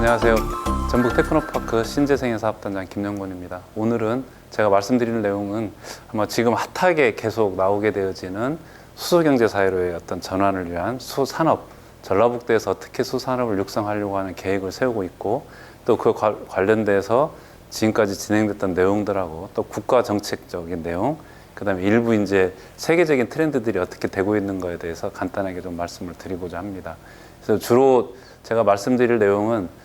안녕하세요. 전북 테크노파크 신재생애 사업단장 김영곤입니다. 오늘은 제가 말씀드리는 내용은 아마 지금 핫하게 계속 나오게 되어지는 수소경제 사회로의 어떤 전환을 위한 수산업, 전라북도에서 어떻게 수산업을 육성하려고 하는 계획을 세우고 있고, 또 그 관련돼서 지금까지 진행됐던 내용들하고 또 국가 정책적인 내용, 그다음에 일부 이제 세계적인 트렌드들이 어떻게 되고 있는 거에 대해서 간단하게 좀 말씀을 드리고자 합니다. 그래서 주로 제가 말씀드릴 내용은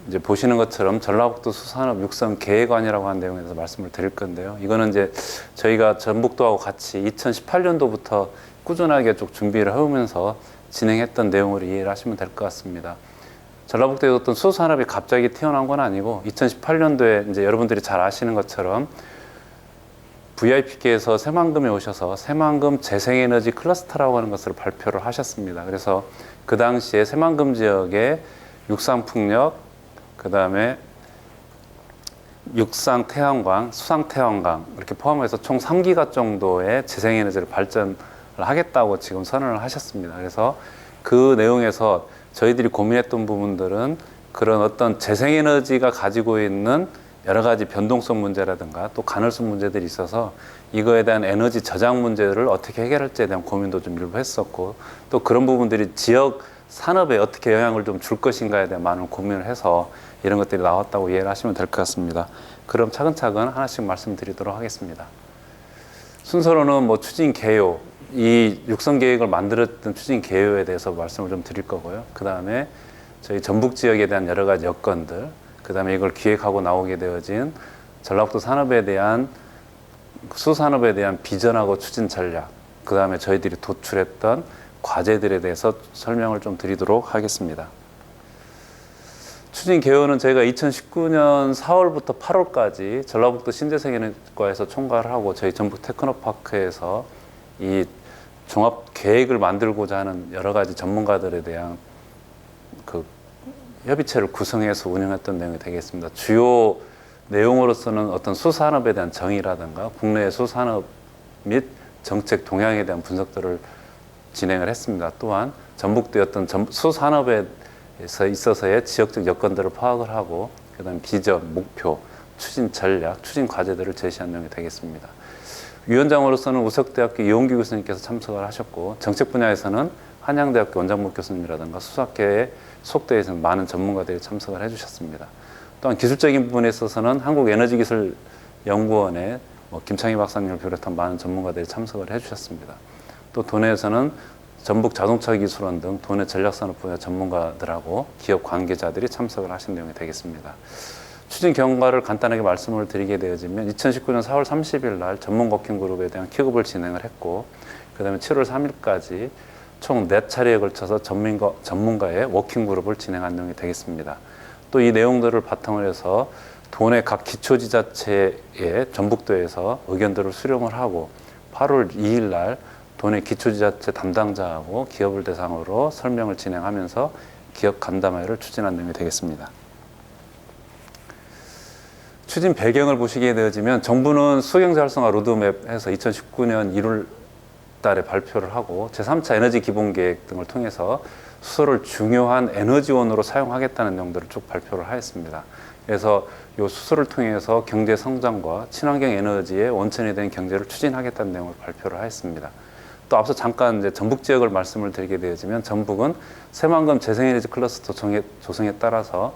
이제 보시는 것처럼 전라북도 수산업 육성 계획안이라고 하는 내용에 대해서 말씀을 드릴 건데요. 이거는 이제 저희가 전북도하고 같이 2018년도부터 꾸준하게 쭉 준비를 해오면서 진행했던 내용으로 이해를 하시면 될 것 같습니다. 전라북도에 어떤 수산업이 갑자기 태어난 건 아니고 2018년도에 이제 여러분들이 잘 아시는 것처럼 VIP께서 새만금에 오셔서 새만금 재생에너지 클러스터라고 하는 것을 발표를 하셨습니다. 그래서 그 당시에 새만금 지역에 육상풍력, 그 다음에 육상태양광, 수상태양광 이렇게 포함해서 총 3기가 정도의 재생에너지를 발전을 하겠다고 지금 선언을 하셨습니다. 그래서 그 내용에서 저희들이 고민했던 부분들은 그런 어떤 재생에너지가 가지고 있는 여러 가지 변동성 문제라든가 또 가능성 문제들이 있어서 이거에 대한 에너지 저장 문제를 어떻게 해결할지에 대한 고민도 좀 일부 했었고, 또 그런 부분들이 지역 산업에 어떻게 영향을 좀 줄 것인가에 대한 많은 고민을 해서 이런 것들이 나왔다고 이해를 하시면 될 것 같습니다. 그럼 차근차근 하나씩 말씀드리도록 하겠습니다. 순서로는 뭐 추진 개요, 이 육성 계획을 만들었던 추진 개요에 대해서 말씀을 좀 드릴 거고요. 그 다음에 저희 전북 지역에 대한 여러 가지 여건들, 그 다음에 이걸 기획하고 나오게 되어진 전라북도 산업에 대한 수산업에 대한 비전하고 추진 전략, 그 다음에 저희들이 도출했던 과제들에 대해서 설명을 좀 드리도록 하겠습니다. 추진 개요는 저희가 2019년 4월부터 8월까지 전라북도 신재생에너지과에서 총괄을 하고 저희 전북 테크노파크에서 이 종합 계획을 만들고자 하는 여러 가지 전문가들에 대한 그 협의체를 구성해서 운영했던 내용이 되겠습니다. 주요 내용으로서는 어떤 수산업에 대한 정의라든가 국내의 수산업 및 정책 동향에 대한 분석들을 진행을 했습니다. 또한 전북도의 어떤 수산업에 있어서의 지역적 여건들을 파악을 하고 그다음 비전, 목표, 추진 전략, 추진 과제들을 제시한 내용이 되겠습니다. 위원장으로서는 우석대학교 이용규 교수님께서 참석을 하셨고, 정책 분야에서는 한양대학교 원장목 교수님이라든가 수학계의 속대에서는 많은 전문가들이 참석을 해주셨습니다. 또한 기술적인 부분에 있어서는 한국에너지기술연구원의 김창희 박사님을 비롯한 많은 전문가들이 참석을 해주셨습니다. 또 도내에서는 전북자동차기술원 등 도내 전략산업 분야 전문가들하고 기업 관계자들이 참석을 하신 내용이 되겠습니다. 추진 경과를 간단하게 말씀을 드리게 되어지면 2019년 4월 30일 날 전문 워킹그룹에 대한 킥업을 진행을 했고, 그 다음에 7월 3일까지 총 4차례에 걸쳐서 전문가의 워킹그룹을 진행한 내용이 되겠습니다. 또 이 내용들을 바탕으로 해서 도내 각 기초지자체의 전북도에서 의견들을 수렴을 하고 8월 2일 날 도내 기초지자체 담당자하고 기업을 대상으로 설명을 진행하면서 기업 간담회를 추진한 내용이 되겠습니다. 추진 배경을 보시게 되어지면 정부는 수소경제 활성화 로드맵에서 2019년 1월 달에 발표를 하고 제3차 에너지 기본계획 등을 통해서 수소를 중요한 에너지원으로 사용하겠다는 내용들을 쭉 발표를 하였습니다. 그래서 이 수소를 통해서 경제 성장과 친환경 에너지의 원천이 된 경제를 추진하겠다는 내용을 발표를 하였습니다. 또 앞서 잠깐 이제 전북 지역을 말씀을 드리게 되어지면 전북은 새만금 재생에너지 클러스터 조성에 따라서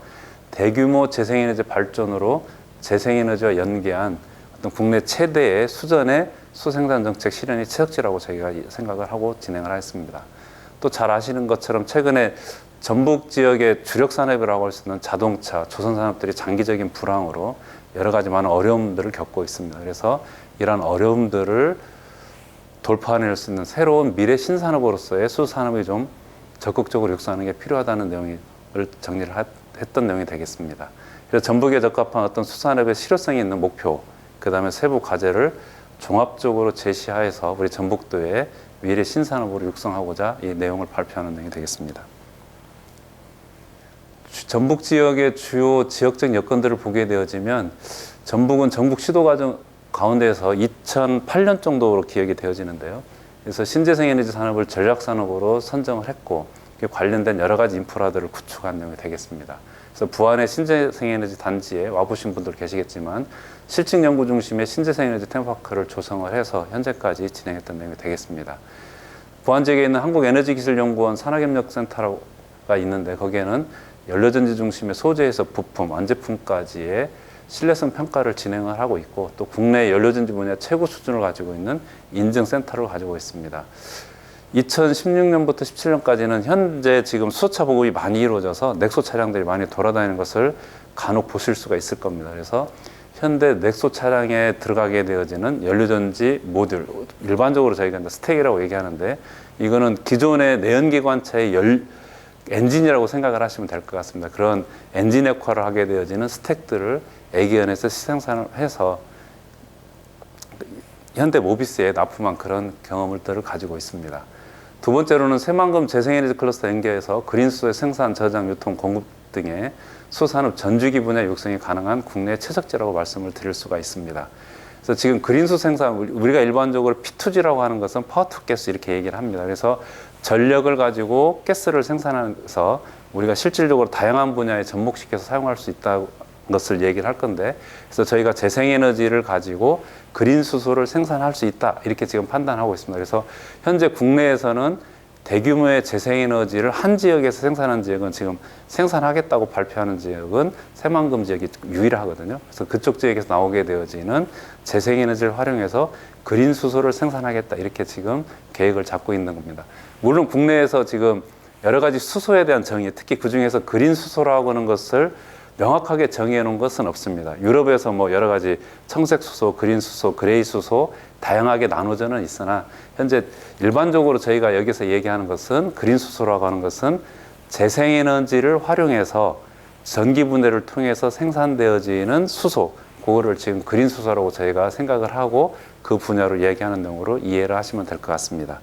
대규모 재생에너지 발전으로 재생에너지와 연계한 어떤 국내 최대의 수전의 수생산 정책 실현이 최적지라고 저희가 생각을 하고 진행을 하였습니다. 또 잘 아시는 것처럼 최근에 전북 지역의 주력 산업이라고 할 수 있는 자동차, 조선 산업들이 장기적인 불황으로 여러 가지 많은 어려움들을 겪고 있습니다. 그래서 이러한 어려움들을 돌파해낼 수 있는 새로운 미래 신산업으로서의 수산업이 좀 적극적으로 육성하는 게 필요하다는 내용을 정리를 했던 내용이 되겠습니다. 그래서 전북에 적합한 어떤 수산업의 실효성이 있는 목표, 그 다음에 세부 과제를 종합적으로 제시하여서 우리 전북도의 미래 신산업으로 육성하고자 이 내용을 발표하는 내용이 되겠습니다. 전북 지역의 주요 지역적 여건들을 보게 되어지면 전북은 전북 시도 과정 가운데에서 2008년 정도로 기억이 되어지는데요. 그래서 신재생 에너지 산업을 전략 산업으로 선정을 했고, 관련된 여러 가지 인프라들을 구축한 내용이 되겠습니다. 그래서 부안의 신재생에너지 단지에 와보신 분들 계시겠지만 실증 연구 중심의 신재생에너지 테마파크를 조성을 해서 현재까지 진행했던 내용이 되겠습니다. 부안 지역에 있는 한국에너지기술연구원 산학협력센터가 있는데 거기에는 연료전지 중심의 소재에서 부품, 완제품까지의 신뢰성 평가를 진행을 하고 있고 또 국내 연료전지 분야 최고 수준을 가지고 있는 인증센터를 가지고 있습니다. 2016년부터 17년까지는 현재 지금 수소차 보급이 많이 이루어져서 넥소 차량들이 많이 돌아다니는 것을 간혹 보실 수가 있을 겁니다. 그래서 현대 넥소 차량에 들어가게 되어지는 연료전지 모듈, 일반적으로 저희가 스택이라고 얘기하는데 이거는 기존의 내연기관차의 엔진이라고 생각을 하시면 될 것 같습니다. 그런 엔진 역할을 하게 되어지는 스택들을 애기연에서 시생산을 해서 현대 모비스에 납품한 그런 경험들을 가지고 있습니다. 두 번째로는 새만금 재생에너지 클러스터 연계해서 그린수소의 생산, 저장, 유통, 공급 등의 수산업 전주기 분야 육성이 가능한 국내 최적지라고 말씀을 드릴 수가 있습니다. 그래서 지금 그린수 생산, 우리가 일반적으로 P2G라고 하는 것은 파워 투 가스 이렇게 얘기를 합니다. 그래서 전력을 가지고 가스를 생산해서 우리가 실질적으로 다양한 분야에 접목시켜서 사용할 수 있다는 것을 얘기를 할 건데 그래서 저희가 재생에너지를 가지고 그린 수소를 생산할 수 있다 이렇게 지금 판단하고 있습니다. 그래서 현재 국내에서는 대규모의 재생에너지를 한 지역에서 생산한 지역은 지금 생산하겠다고 발표하는 지역은 새만금 지역이 유일하거든요. 그래서 그쪽 지역에서 나오게 되어지는 재생에너지를 활용해서 그린 수소를 생산하겠다 이렇게 지금 계획을 잡고 있는 겁니다. 물론 국내에서 지금 여러 가지 수소에 대한 정의, 특히 그중에서 그린 수소라고 하는 것을 명확하게 정의해 놓은 것은 없습니다. 유럽에서 뭐 여러 가지 청색 수소, 그린 수소, 그레이 수소 다양하게 나눠져는 있으나 현재 일반적으로 저희가 여기서 얘기하는 것은 그린 수소라고 하는 것은 재생에너지를 활용해서 전기 분해를 통해서 생산되어지는 수소, 그거를 지금 그린 수소라고 저희가 생각을 하고 그 분야로 얘기하는 내용으로 이해를 하시면 될 것 같습니다.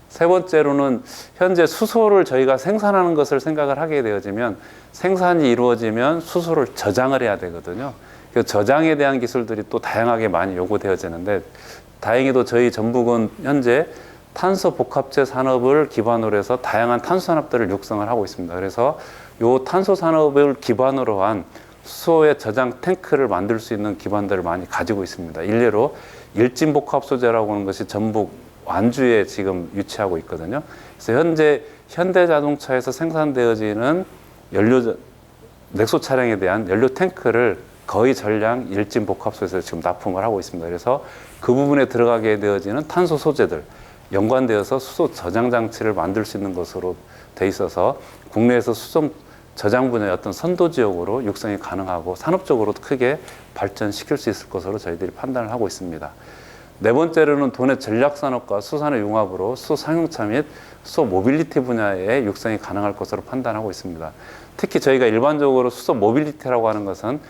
세 번째로는 현재 수소를 저희가 생산하는 것을 생각을 하게 되어지면 생산이 이루어지면 수소를 저장을 해야 되거든요. 그 저장에 대한 기술들이 또 다양하게 많이 요구되어지는데 다행히도 저희 전북은 현재 탄소 복합재 산업을 기반으로 해서 다양한 탄소 산업들을 육성을 하고 있습니다. 그래서 이 탄소 산업을 기반으로 한 수소의 저장 탱크를 만들 수 있는 기반들을 많이 가지고 있습니다. 일례로 일진 복합 소재라고 하는 것이 전북 완주에 지금 위치하고 있거든요. 그래서 현재 현대자동차에서 생산되어지는 넥소 차량에 대한 연료 탱크를 거의 전량 일진 복합소에서 지금 납품을 하고 있습니다. 그래서 그 부분에 들어가게 되어지는 탄소 소재들 연관되어서 수소 저장 장치를 만들 수 있는 것으로 돼 있어서 국내에서 수소 저장 분야의 어떤 선도 지역으로 육성이 가능하고 산업적으로도 크게 발전시킬 수 있을 것으로 저희들이 판단을 하고 있습니다. 네 번째로는 도내 전략산업과 수산의 융합으로 수소 상용차 및 수소 모빌리티 분야의 육성이 가능할 것으로 판단하고 있습니다. 특히 저희가 일반적으로 수소 모빌리티라고 하는 것은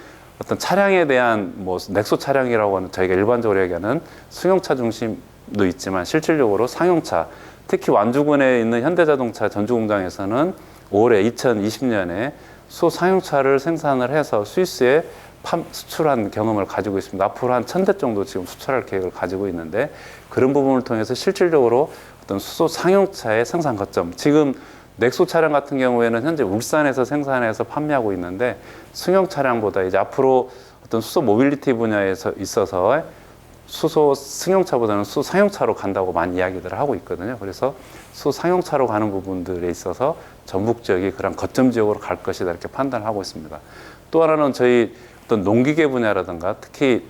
어떤 차량에 대한 뭐 넥소 차량이라고 하는 저희가 일반적으로 얘기하는 승용차 중심도 있지만 실질적으로 상용차, 특히 완주군에 있는 현대자동차 전주공장에서는 올해 2020년에 수소 상용차를 생산을 해서 스위스에 수출한 경험을 가지고 있습니다. 앞으로 한 1000대 정도 지금 수출할 계획을 가지고 있는데 그런 부분을 통해서 실질적으로 어떤 수소 상용차의 생산 거점, 지금 넥소 차량 같은 경우에는 현재 울산에서 생산해서 판매하고 있는데 승용 차량보다 이제 앞으로 어떤 수소 모빌리티 분야에서 있어서 수소 승용차보다는 수소 상용차로 간다고 많이 이야기들을 하고 있거든요. 그래서 수소 상용차로 가는 부분들에 있어서 전북 지역이 그런 거점 지역으로 갈 것이다 이렇게 판단을 하고 있습니다. 또 하나는 저희 어떤 농기계 분야라든가 특히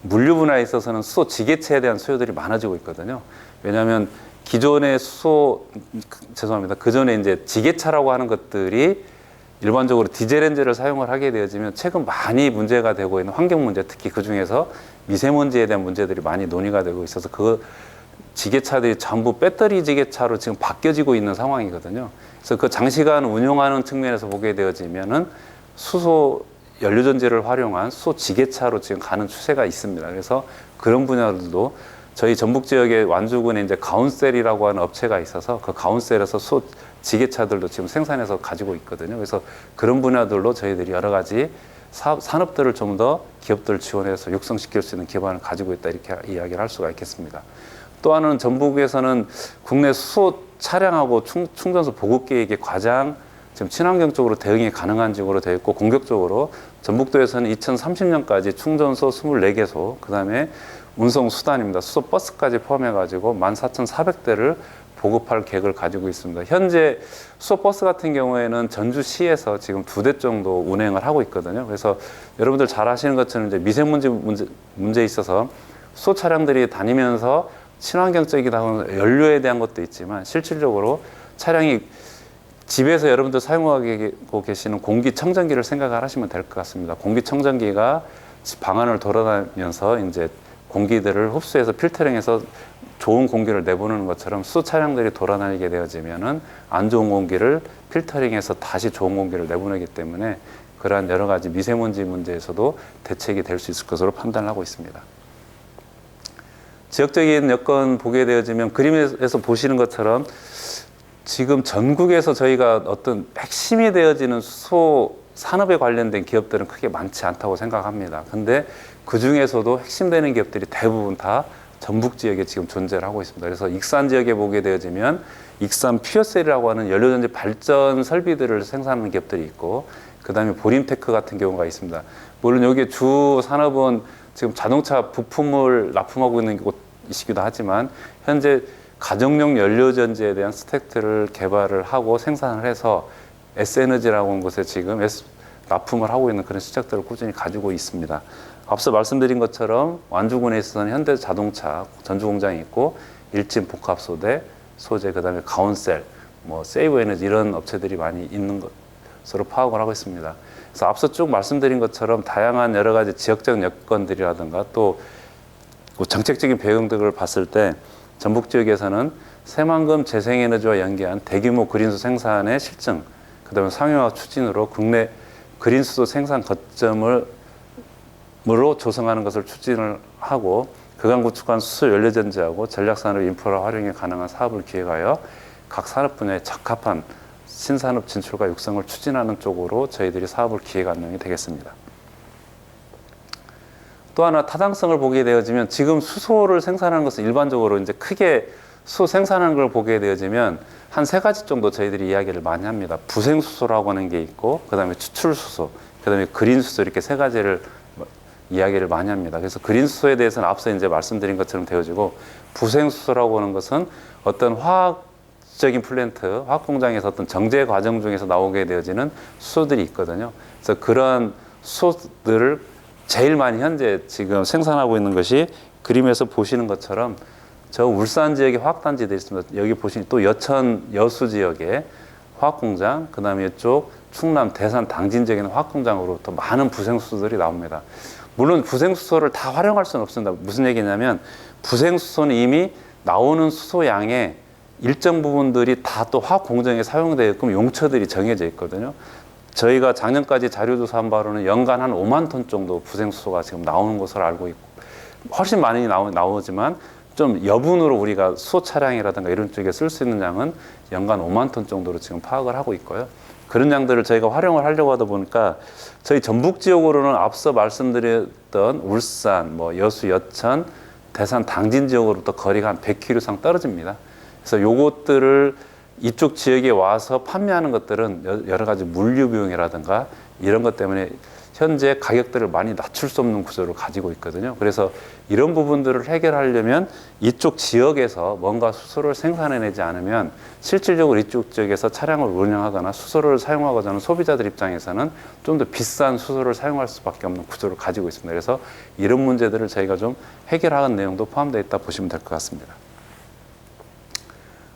물류 분야에 있어서는 수소 지게차에 대한 수요들이 많아지고 있거든요. 왜냐하면 기존의 그전에 이제 지게차라고 하는 것들이 일반적으로 디젤 엔진을 사용을 하게 되어지면 최근 많이 문제가 되고 있는 환경 문제, 특히 그 중에서 미세먼지에 대한 문제들이 많이 논의가 되고 있어서 그 지게차들이 전부 배터리 지게차로 지금 바뀌어지고 있는 상황이거든요. 그래서 그 장시간 운용하는 측면에서 보게 되어지면은 수소 연료전지를 활용한 수소 지게차로 지금 가는 추세가 있습니다. 그래서 그런 분야들도 저희 전북 지역의 완주군에 이제 가운셀이라고 하는 업체가 있어서 그 가운셀에서 수소 지게차들도 지금 생산해서 가지고 있거든요. 그래서 그런 분야들로 저희들이 여러 가지 산업들을 좀 더 기업들 지원해서 육성시킬 수 있는 기반을 가지고 있다 이렇게 이야기를 할 수가 있겠습니다. 또 하나는 전북에서는 국내 수소 차량하고 충전소 보급 계획이 가장 지금 친환경적으로 대응이 가능한 지역으로 되어 있고, 공격적으로 전북도에서는 2030년까지 충전소 24개소, 그 다음에 운송 수단입니다. 수소 버스까지 포함해가지고 14,400대를 보급할 계획을 가지고 있습니다. 현재 수소 버스 같은 경우에는 전주시에서 지금 2대 정도 운행을 하고 있거든요. 그래서 여러분들 잘 아시는 것처럼 이제 미세먼지 문제에 있어서 수소 차량들이 다니면서 친환경적이다 연료에 대한 것도 있지만, 실질적으로 차량이 집에서 여러분들 사용하고 계시는 공기청정기를 생각을 하시면 될 것 같습니다. 공기청정기가 방 안을 돌아다니면서 이제 공기들을 흡수해서 필터링해서 좋은 공기를 내보내는 것처럼, 수소 차량들이 돌아다니게 되어지면은 안 좋은 공기를 필터링해서 다시 좋은 공기를 내보내기 때문에 그러한 여러 가지 미세먼지 문제에서도 대책이 될 수 있을 것으로 판단을 하고 있습니다. 지역적인 여건 보게 되어지면 그림에서 보시는 것처럼 지금 전국에서 저희가 어떤 핵심이 되어지는 수소 산업에 관련된 기업들은 크게 많지 않다고 생각합니다. 근데 그 중에서도 핵심되는 기업들이 대부분 다 전북 지역에 지금 존재를 하고 있습니다. 그래서 익산 지역에 보게 되어지면 익산 퓨어셀이라고 하는 연료전지 발전 설비들을 생산하는 기업들이 있고, 그 다음에 보림테크 같은 경우가 있습니다. 물론 여기 주 산업은 지금 자동차 부품을 납품하고 있는 곳이기도 하지만, 현재 가정용 연료전지에 대한 스택트를 개발을 하고 생산을 해서 S에너지라고 하는 곳에 지금 납품을 하고 있는 그런 실적들을 꾸준히 가지고 있습니다. 앞서 말씀드린 것처럼 완주군에 있어서는 현대자동차 전주공장이 있고, 일진 복합소재, 그 다음에 가온셀, 세이브에너지 이런 업체들이 많이 있는 것으로 파악을 하고 있습니다. 그래서 앞서 쭉 말씀드린 것처럼 다양한 여러 가지 지역적 여건들이라든가 또 정책적인 배경 등을 봤을 때, 전북 지역에서는 새만금 재생에너지와 연계한 대규모 그린수소 생산의 실증, 그 다음에 상용화 추진으로 국내 그린수소 생산 거점으로 조성하는 것을 추진을 하고, 그간 구축한 수소 연료전지하고 전략산업 인프라 활용이 가능한 사업을 기획하여 각 산업 분야에 적합한 신산업 진출과 육성을 추진하는 쪽으로 저희들이 사업을 기획안내이 되겠습니다. 또 하나 타당성을 보게 되어지면, 지금 수소를 생산하는 것은 일반적으로 이제 크게 수소 생산하는 걸 보게 되어지면 한 3가지 정도 저희들이 이야기를 많이 합니다. 부생수소라고 하는 게 있고, 그 다음에 추출수소, 그 다음에 그린수소, 이렇게 3가지를 이야기를 많이 합니다. 그래서 그린수소에 대해서는 앞서 이제 말씀드린 것처럼 되어지고, 부생수소라고 하는 것은 어떤 화학적인 플랜트, 화학공장에서 어떤 정제 과정 중에서 나오게 되어지는 수소들이 있거든요. 그래서 그런 수소들을 제일 많이 현재 지금 생산하고 있는 것이 그림에서 보시는 것처럼 저 울산 지역에 화학단지들이 있습니다. 여기 보시면 또 여천 여수 지역에 화학공장, 그 다음에 이쪽 충남 대산 당진 지역에는 화학공장으로 또 많은 부생수소들이 나옵니다. 물론 부생수소를 다 활용할 수는 없습니다. 무슨 얘기냐면, 부생수소는 이미 나오는 수소 양의 일정 부분들이 다 또 화학공정에 사용되어 있고 용처들이 정해져 있거든요. 저희가 작년까지 자료 조사한 바로는 연간 한 5만 톤 정도 부생수소가 지금 나오는 것으로 알고 있고, 훨씬 많이 나오지만 좀 여분으로 우리가 수소 차량이라든가 이런 쪽에 쓸 수 있는 양은 연간 5만 톤 정도로 지금 파악을 하고 있고요. 그런 양들을 저희가 활용을 하려고 하다 보니까 저희 전북 지역으로는 앞서 말씀드렸던 울산, 여수, 여천, 대산, 당진 지역으로부터 거리가 한 100km 이상 떨어집니다. 그래서 요것들을 이쪽 지역에 와서 판매하는 것들은 여러 가지 물류 비용이라든가 이런 것 때문에 현재 가격들을 많이 낮출 수 없는 구조를 가지고 있거든요. 그래서 이런 부분들을 해결하려면 이쪽 지역에서 뭔가 수소를 생산해내지 않으면 실질적으로 이쪽 지역에서 차량을 운영하거나 수소를 사용하고자 하는 소비자들 입장에서는 좀 더 비싼 수소를 사용할 수밖에 없는 구조를 가지고 있습니다. 그래서 이런 문제들을 저희가 좀 해결하는 내용도 포함되어 있다 보시면 될 것 같습니다.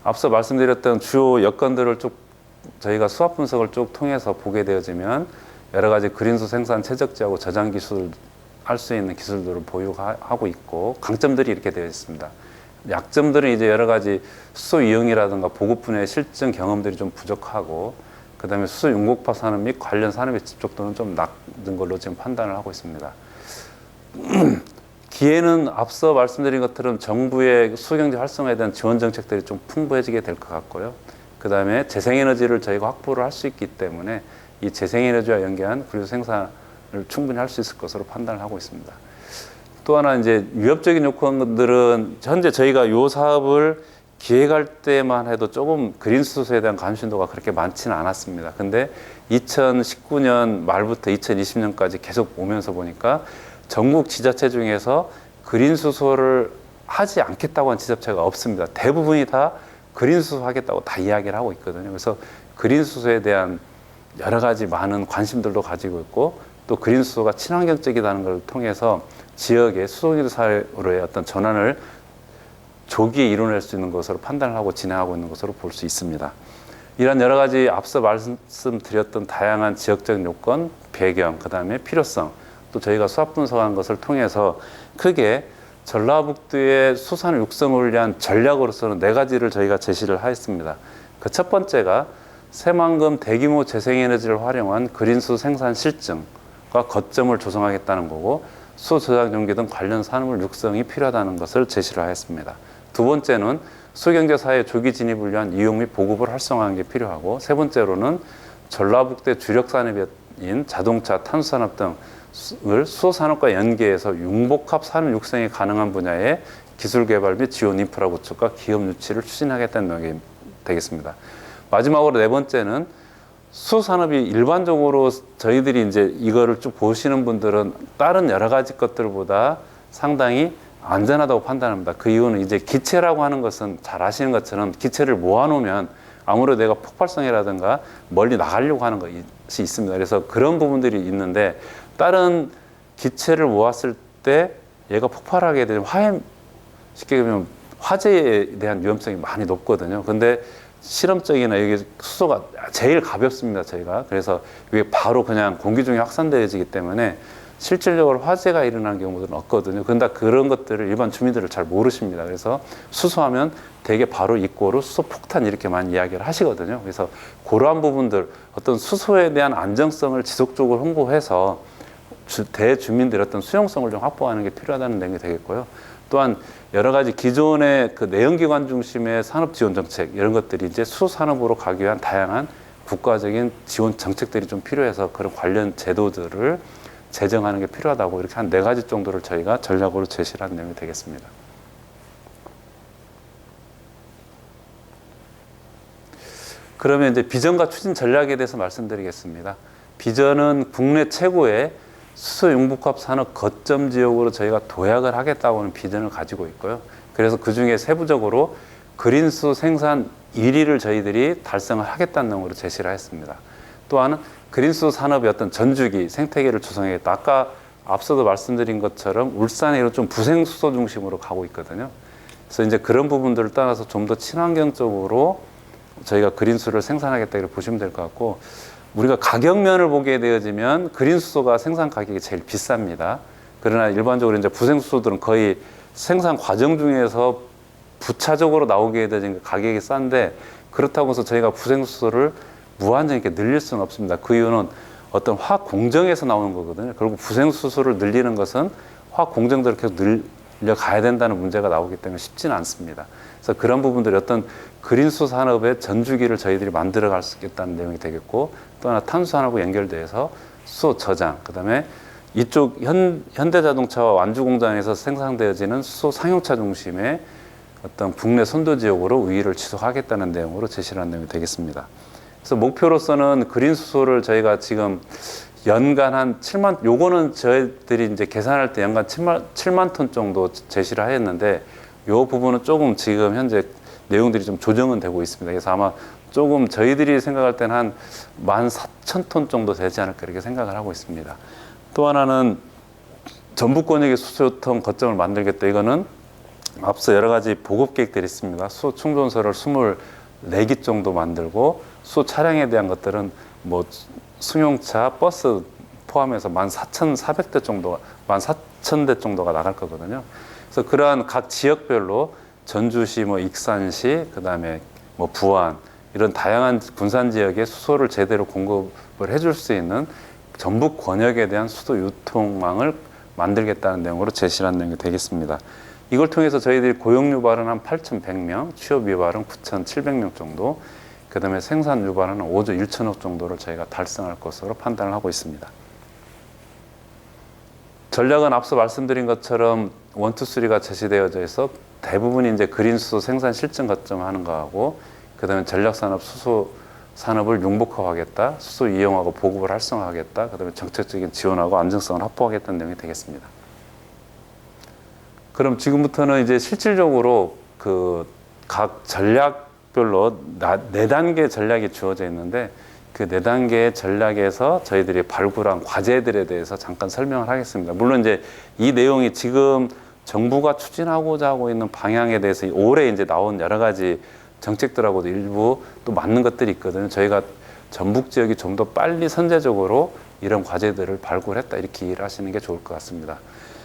앞서 말씀드렸던 주요 여건들을 쭉 저희가 수학 분석을 쭉 통해서 보게 되어지면 여러 가지 그린수소 생산 최적지하고 저장 기술 할 수 있는 기술들을 보유하고 있고, 강점들이 이렇게 되어 있습니다. 약점들은 이제 여러 가지 수소 이용이라든가 보급 분야의 실증 경험들이 좀 부족하고, 그 다음에 수소 융곡파 산업 및 관련 산업의 집중도는 좀 낮은 걸로 지금 판단을 하고 있습니다. 기회는 앞서 말씀드린 것처럼 정부의 수소경제 활성화에 대한 지원 정책들이 좀 풍부해지게 될 것 같고요. 그 다음에 재생에너지를 저희가 확보를 할 수 있기 때문에 이 재생에너지와 연계한 그리고 생산을 충분히 할 수 있을 것으로 판단을 하고 있습니다. 또 하나 이제 위협적인 요건들은 현재 저희가 이 사업을 기획할 때만 해도 조금 그린 수소에 대한 관심도가 그렇게 많지는 않았습니다. 근데 2019년 말부터 2020년까지 계속 오면서 보니까 전국 지자체 중에서 그린 수소를 하지 않겠다고 한 지자체가 없습니다. 대부분이 다 그린 수소 하겠다고 다 이야기를 하고 있거든요. 그래서 그린 수소에 대한 여러 가지 많은 관심들도 가지고 있고 또 그린 수소가 친환경적이라는 걸 통해서 지역의 수소기도 사회로의 어떤 전환을 조기에 이뤄낼 수 있는 것으로 판단을 하고 진행하고 있는 것으로 볼 수 있습니다. 이런 여러 가지 앞서 말씀드렸던 다양한 지역적 요건, 배경, 그 다음에 필요성, 또 저희가 수합 분석한 것을 통해서 크게 전라북도의 수산 육성을 위한 전략으로서는 4가지를 저희가 제시를 하였습니다. 그 첫 번째가 새만금 대규모 재생에너지를 활용한 그린수 생산 실증과 거점을 조성하겠다는 거고 수소 저장 용기 등 관련 산물 육성이 필요하다는 것을 제시를 하였습니다. 두 번째는 수소경제사회 조기 진입을 위한 이용 및 보급을 활성화하는 게 필요하고 세 번째로는 전라북도의 주력 산업인 자동차, 탄소산업 등을 수소산업과 연계해서 융복합 산업 육성이 가능한 분야의 기술 개발 및 지원 인프라 구축과 기업 유치를 추진하겠다는 내용이 되겠습니다. 마지막으로 네 번째는 수산업이 일반적으로 저희들이 이제 이거를 쭉 보시는 분들은 다른 여러 가지 것들보다 상당히 안전하다고 판단합니다. 그 이유는 이제 기체라고 하는 것은 잘 아시는 것처럼 기체를 모아놓으면 아무래도 내가 폭발성이라든가 멀리 나가려고 하는 것이 있습니다. 그래서 그런 부분들이 있는데 다른 기체를 모았을 때 얘가 폭발하게 되면 쉽게 보면 화재에 대한 위험성이 많이 높거든요. 근데 실험적이나 이게 수소가 제일 가볍습니다, 저희가. 그래서 이게 바로 그냥 공기 중에 확산되어지기 때문에 실질적으로 화재가 일어나는 경우들은 없거든요. 근데 그런 것들을 일반 주민들을 잘 모르십니다. 그래서 수소하면 되게 바로 이꼬르 수소 폭탄 이렇게 많이 이야기를 하시거든요. 그래서 그러한 부분들, 어떤 수소에 대한 안정성을 지속적으로 홍보해서 대주민들의 어떤 수용성을 좀 확보하는 게 필요하다는 내용이 되겠고요. 또한 여러 가지 기존의 그 내연기관 중심의 산업 지원 정책 이런 것들이 이제 수산업으로 가기 위한 다양한 국가적인 지원 정책들이 좀 필요해서 그런 관련 제도들을 제정하는 게 필요하다고 이렇게 한 4가지 정도를 저희가 전략으로 제시를 한 내용이 되겠습니다. 그러면 이제 비전과 추진 전략에 대해서 말씀드리겠습니다. 비전은 국내 최고의 수소 융복합 산업 거점 지역으로 저희가 도약을 하겠다고 하는 비전을 가지고 있고요. 그래서 그 중에 세부적으로 그린수 생산 1위를 저희들이 달성을 하겠다는 내용으로 제시를 했습니다. 또한 그린수 산업의 어떤 전주기, 생태계를 조성하겠다. 아까 앞서도 말씀드린 것처럼 울산에 좀 부생수소 중심으로 가고 있거든요. 그래서 이제 그런 부분들을 따라서 좀 더 친환경적으로 저희가 그린수를 생산하겠다 이렇게 보시면 될 것 같고 우리가 가격면을 보게 되어지면 그린수소가 생산 가격이 제일 비쌉니다. 그러나 일반적으로 이제 부생수소들은 거의 생산 과정 중에서 부차적으로 나오게 되어진 가격이 싼데 그렇다고 해서 저희가 부생수소를 무한정 이렇게 늘릴 수는 없습니다. 그 이유는 어떤 화학 공정에서 나오는 거거든요. 결국 부생수소를 늘리는 것은 화학 공정대로 계속 늘려가야 된다는 문제가 나오기 때문에 쉽지는 않습니다. 그래서 그런 부분들이 어떤 그린수 산업의 전주기를 저희들이 만들어 갈 수 있겠다는 내용이 되겠고 또 하나 탄소 산업과 연결돼서 수소 저장, 그 다음에 이쪽 현대자동차와 완주공장에서 생산되어지는 수소 상용차 중심의 어떤 국내 선도 지역으로 우위를 지속하겠다는 내용으로 제시를 한 내용이 되겠습니다. 그래서 목표로서는 그린 수소를 저희가 지금 연간 한 7만, 요거는 저희들이 이제 계산할 때 연간 7만 톤 정도 제시를 하였는데 요 부분은 조금 지금 현재 내용들이 좀 조정은 되고 있습니다. 그래서 아마 조금 저희들이 생각할 때는 한 14,000톤 정도 되지 않을까 이렇게 생각을 하고 있습니다. 또 하나는 전북 권역의 수소 유통 거점을 만들겠다. 이거는 앞서 여러 가지 보급 계획들이 있습니다. 수소 충전소를 24기 정도 만들고 수소 차량에 대한 것들은 뭐 승용차, 버스 포함해서 14,400대 정도, 14,000대 정도가 나갈 거거든요. 그래서 그러한 각 지역별로 전주시, 뭐 익산시, 그 다음에 뭐 부안 이런 다양한 군산 지역에 수소를 제대로 공급을 해줄 수 있는 전북 권역에 대한 수소 유통망을 만들겠다는 내용으로 제시한 내용이 되겠습니다. 이걸 통해서 저희들이 고용 유발은 한 8,100명, 취업 유발은 9,700명 정도, 그 다음에 생산 유발은 5조 1천억 정도를 저희가 달성할 것으로 판단을 하고 있습니다. 전략은 앞서 말씀드린 것처럼 1, 2, 3가 제시되어져 있어 대부분이 이제 그린수소 생산 실증 거점하는 거하고, 그다음에 전략산업 수소 산업을 융복합하겠다, 수소 이용하고 보급을 활성화하겠다, 그다음에 정책적인 지원하고 안정성을 확보하겠다는 내용이 되겠습니다. 그럼 지금부터는 이제 실질적으로 그 각 전략별로 4단계 전략이 주어져 있는데, 그 4단계의 전략에서 저희들이 발굴한 과제들에 대해서 잠깐 설명을 하겠습니다. 물론 이제 이 내용이 지금 정부가 추진하고자 하고 있는 방향에 대해서 올해 이제 나온 여러 가지 정책들하고도 일부 또 맞는 것들이 있거든요. 저희가 전북 지역이 좀 더 빨리 선제적으로 이런 과제들을 발굴했다, 이렇게 이해를 하시는 게 좋을 것 같습니다.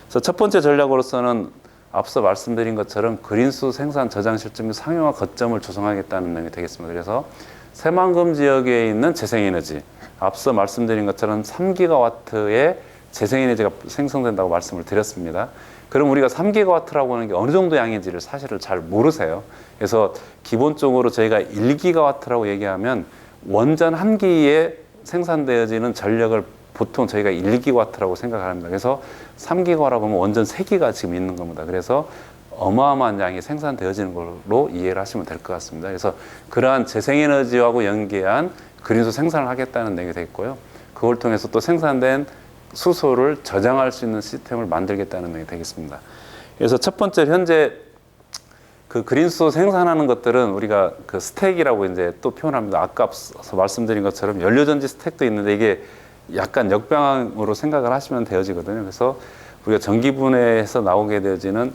그래서 첫 번째 전략으로서는 앞서 말씀드린 것처럼 그린수소 생산 저장 실증 및 상용화 거점을 조성하겠다는 내용이 되겠습니다. 그래서 새만금 지역에 있는 재생에너지, 앞서 말씀드린 것처럼 3기가와트의 재생에너지가 생성된다고 말씀을 드렸습니다. 그럼 우리가 3기가와트라고 하는 게 어느 정도 양인지를 사실을 잘 모르세요. 그래서 기본적으로 저희가 1기가와트라고 얘기하면 원전 한 기에 생산되어지는 전력을 보통 저희가 1기가와트라고 생각을 합니다. 그래서 3기가라고 하면 원전 3기가 지금 있는 겁니다. 그래서 어마어마한 양이 생산되어지는 걸로 이해를 하시면 될 것 같습니다. 그래서 그러한 재생에너지하고 연계한 그린수소 생산을 하겠다는 내용이 되겠고요. 그걸 통해서 또 생산된 수소를 저장할 수 있는 시스템을 만들겠다는 내용이 되겠습니다. 그래서 첫 번째, 현재 그 그린수소 생산하는 것들은 우리가 그 스택이라고 이제 또 표현합니다. 아까 앞서 말씀드린 것처럼 연료전지 스택도 있는데 이게 약간 역방향으로 생각을 하시면 되어지거든요. 그래서 우리가 전기분해해서 나오게 되어지는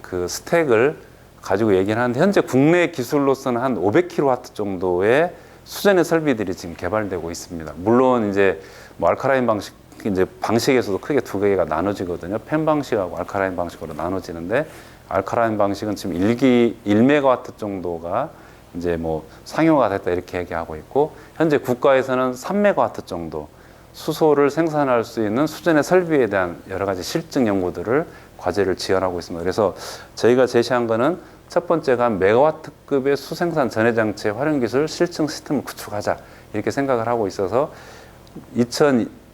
그 스택을 가지고 얘기를 하는데, 현재 국내 기술로서는 한 500kW 정도의 수전의 설비들이 지금 개발되고 있습니다. 물론 이제 뭐 알카라인 방식, 이제 방식에서도 크게 두 개가 나눠지거든요. 펜 방식하고 알카라인 방식으로 나눠지는데, 알카라인 방식은 지금 1메가와트 정도가 이제 뭐 상용화가 됐다, 이렇게 얘기하고 있고, 현재 국가에서는 3메가와트 정도 수소를 생산할 수 있는 수전의 설비에 대한 여러 가지 실증 연구들을 과제를 지원하고 있습니다. 그래서 저희가 제시한 거는 첫 번째가 한 메가와트급의 수생산 전해 장치의 활용 기술 실증 시스템을 구축하자, 이렇게 생각을 하고 있어서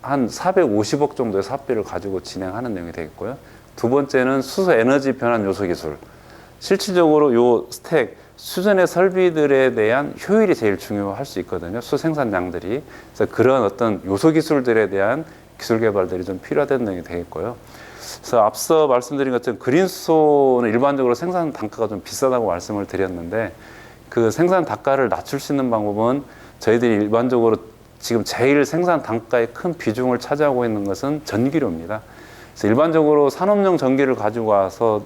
한 450억 정도의 사업비를 가지고 진행하는 내용이 되겠고요. 두 번째는 수소 에너지 변환 요소 기술. 실질적으로 요 스택 수전의 설비들에 대한 효율이 제일 중요할 수 있거든요. 수생산량들이. 그래서 그런 어떤 요소 기술들에 대한 기술 개발들이 좀 필요하다는 내용이 되겠고요. 그래서 앞서 말씀드린 것처럼 그린수소는 일반적으로 생산 단가가 좀 비싸다고 말씀을 드렸는데, 그 생산 단가를 낮출 수 있는 방법은 저희들이 일반적으로 지금 제일 생산 단가의 큰 비중을 차지하고 있는 것은 전기료입니다. 그래서 일반적으로 산업용 전기를 가지고 와서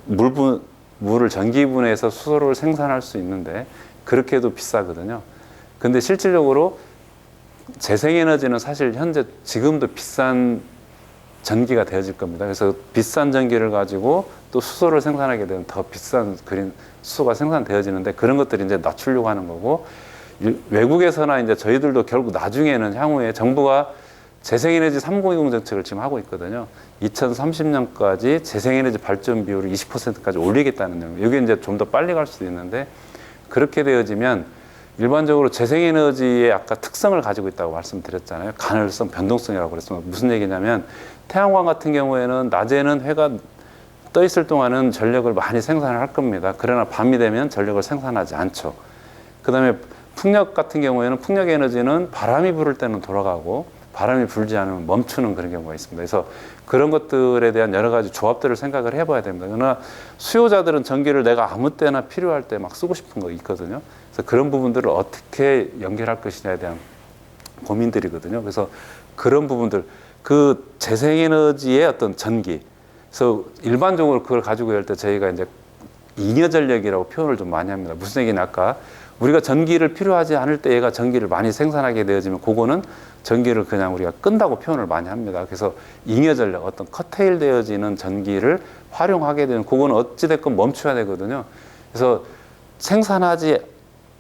물을 전기분해해서 수소를 생산할 수 있는데 그렇게 해도 비싸거든요. 근데 실질적으로 재생에너지는 사실 현재 지금도 비싼 전기가 되어질 겁니다. 그래서 비싼 전기를 가지고 또 수소를 생산하게 되면 더 비싼 수소가 생산되어지는데, 그런 것들이 이제 낮추려고 하는 거고, 외국에서나 이제 저희들도 결국 나중에는 향후에 정부가 재생에너지 3020 정책을 지금 하고 있거든요. 2030년까지 재생에너지 발전 비율을 20%까지 올리겠다는 내용. 이게 이제 좀 더 빨리 갈 수도 있는데, 그렇게 되어지면 일반적으로 재생에너지의 아까 특성을 가지고 있다고 말씀드렸잖아요. 간헐성, 변동성이라고 그랬습니다. 무슨 얘기냐면, 태양광 같은 경우에는 낮에는 해가 떠 있을 동안은 전력을 많이 생산을 할 겁니다. 그러나 밤이 되면 전력을 생산하지 않죠. 그 다음에 풍력 같은 경우에는 풍력 에너지는 바람이 불을 때는 돌아가고 바람이 불지 않으면 멈추는 그런 경우가 있습니다. 그래서 그런 것들에 대한 여러 가지 조합들을 생각을 해봐야 됩니다. 그러나 수요자들은 전기를 내가 아무 때나 필요할 때 막 쓰고 싶은 거 있거든요. 그래서 그런 부분들을 어떻게 연결할 것이냐에 대한 고민들이거든요. 그래서 그런 부분들, 그 재생에너지의 어떤 전기, 그래서 일반적으로 그걸 가지고 할 때 저희가 이제 잉여 전력이라고 표현을 좀 많이 합니다. 무슨 얘기냐, 아까 우리가 전기를 필요하지 않을 때 얘가 전기를 많이 생산하게 되어지면 그거는 전기를 그냥 우리가 끈다고 표현을 많이 합니다. 그래서 잉여 전력, 어떤 커테일 되어지는 전기를 활용하게 되면 그거는 어찌됐건 멈춰야 되거든요. 그래서 생산하지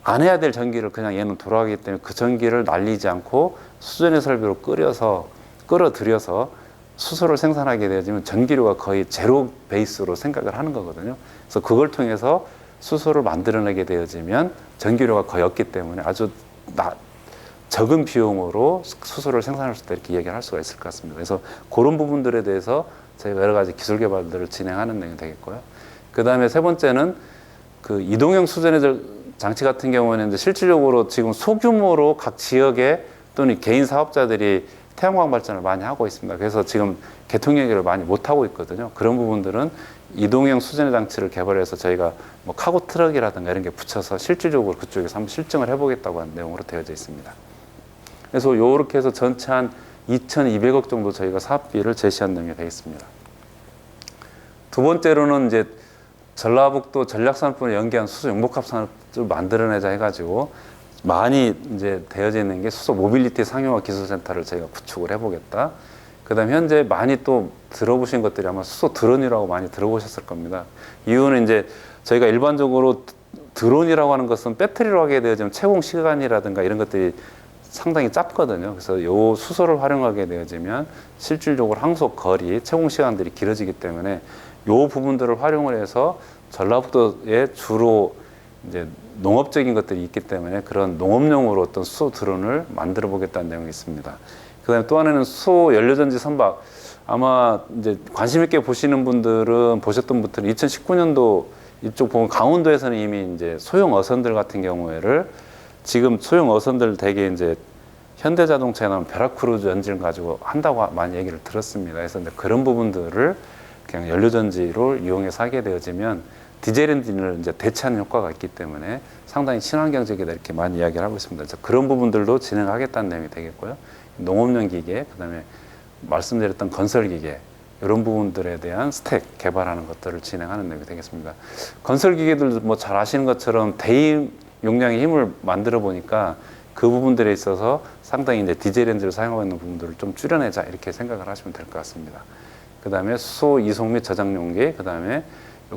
않아야 될 전기를 그냥 얘는 돌아가기 때문에 그 전기를 날리지 않고 수전의 설비로 끌어들여서 수소를 생산하게 되어지면 전기료가 거의 제로 베이스로 생각을 하는 거거든요. 그래서 그걸 통해서 수소를 만들어내게 되어지면 전기료가 거의 없기 때문에 아주 적은 비용으로 수소를 생산할 수 있다 이렇게 얘기를 할 수가 있을 것 같습니다. 그래서 그런 부분들에 대해서 저희가 여러 가지 기술 개발들을 진행하는 내용이 되겠고요. 그 다음에 세 번째는 그 이동형 수전해절 장치 같은 경우에는 이제 실질적으로 지금 소규모로 각 지역에 또는 개인 사업자들이 태양광 발전을 많이 하고 있습니다. 그래서 지금 개통 얘기를 많이 못 하고 있거든요. 그런 부분들은 이동형 수전해 장치를 개발해서 저희가 뭐 카고 트럭이라든가 이런 게 붙여서 실질적으로 그쪽에서 한번 실증을 해보겠다고 하는 내용으로 되어져 있습니다. 그래서 요렇게 해서 전체 한 2,200억 정도 저희가 사업비를 제시한 내용이 되겠습니다. 두 번째로는 이제 전라북도 전략산업분에 연계한 수소 융복합 산업을 만들어내자 해가지고 많이 이제 되어져 있는 게 수소 모빌리티 상용화 기술센터를 저희가 구축을 해보겠다. 그다음 현재 많이 또 들어보신 것들이 아마 수소 드론이라고 많이 들어보셨을 겁니다. 이유는 이제 저희가 일반적으로 드론이라고 하는 것은 배터리로 하게 되어지면 채공 시간이라든가 이런 것들이 상당히 짧거든요. 그래서 요 수소를 활용하게 되어지면 실질적으로 항속 거리, 채공 시간들이 길어지기 때문에 요 부분들을 활용을 해서 전라북도에 주로 이제 농업적인 것들이 있기 때문에 그런 농업용으로 어떤 수소 드론을 만들어 보겠다는 내용이 있습니다. 그다음에 또 하나는 수소 연료전지 선박. 아마 이제 관심 있게 보시는 분들은 보셨던 분들은 2019년도 이쪽 보면 강원도에서는 이미 이제 소형 어선들 같은 경우에를 지금 소형 어선들 대개 이제 현대자동차나 베라크루즈 엔진을 가지고 한다고 많이 얘기를 들었습니다. 그래서 이제 그런 부분들을 그냥 연료전지로 이용해서 하게 되어지면 디젤 엔진을 이제 대체하는 효과가 있기 때문에 상당히 친환경적이다 이렇게 많이 이야기를 하고 있습니다. 그래서 그런 부분들도 진행하겠다는 내용이 되겠고요. 농업용 기계, 그다음에 말씀드렸던 건설 기계 이런 부분들에 대한 스택 개발하는 것들을 진행하는 내용이 되겠습니다. 건설 기계들도 뭐 잘 아시는 것처럼 대임 용량의 힘을 만들어 보니까 그 부분들에 있어서 상당히 이제 디젤 엔진을 사용하고 있는 부분들을 좀 줄여내자 이렇게 생각을 하시면 될 것 같습니다. 그 다음에 수소 이송 및 저장 용기, 그 다음에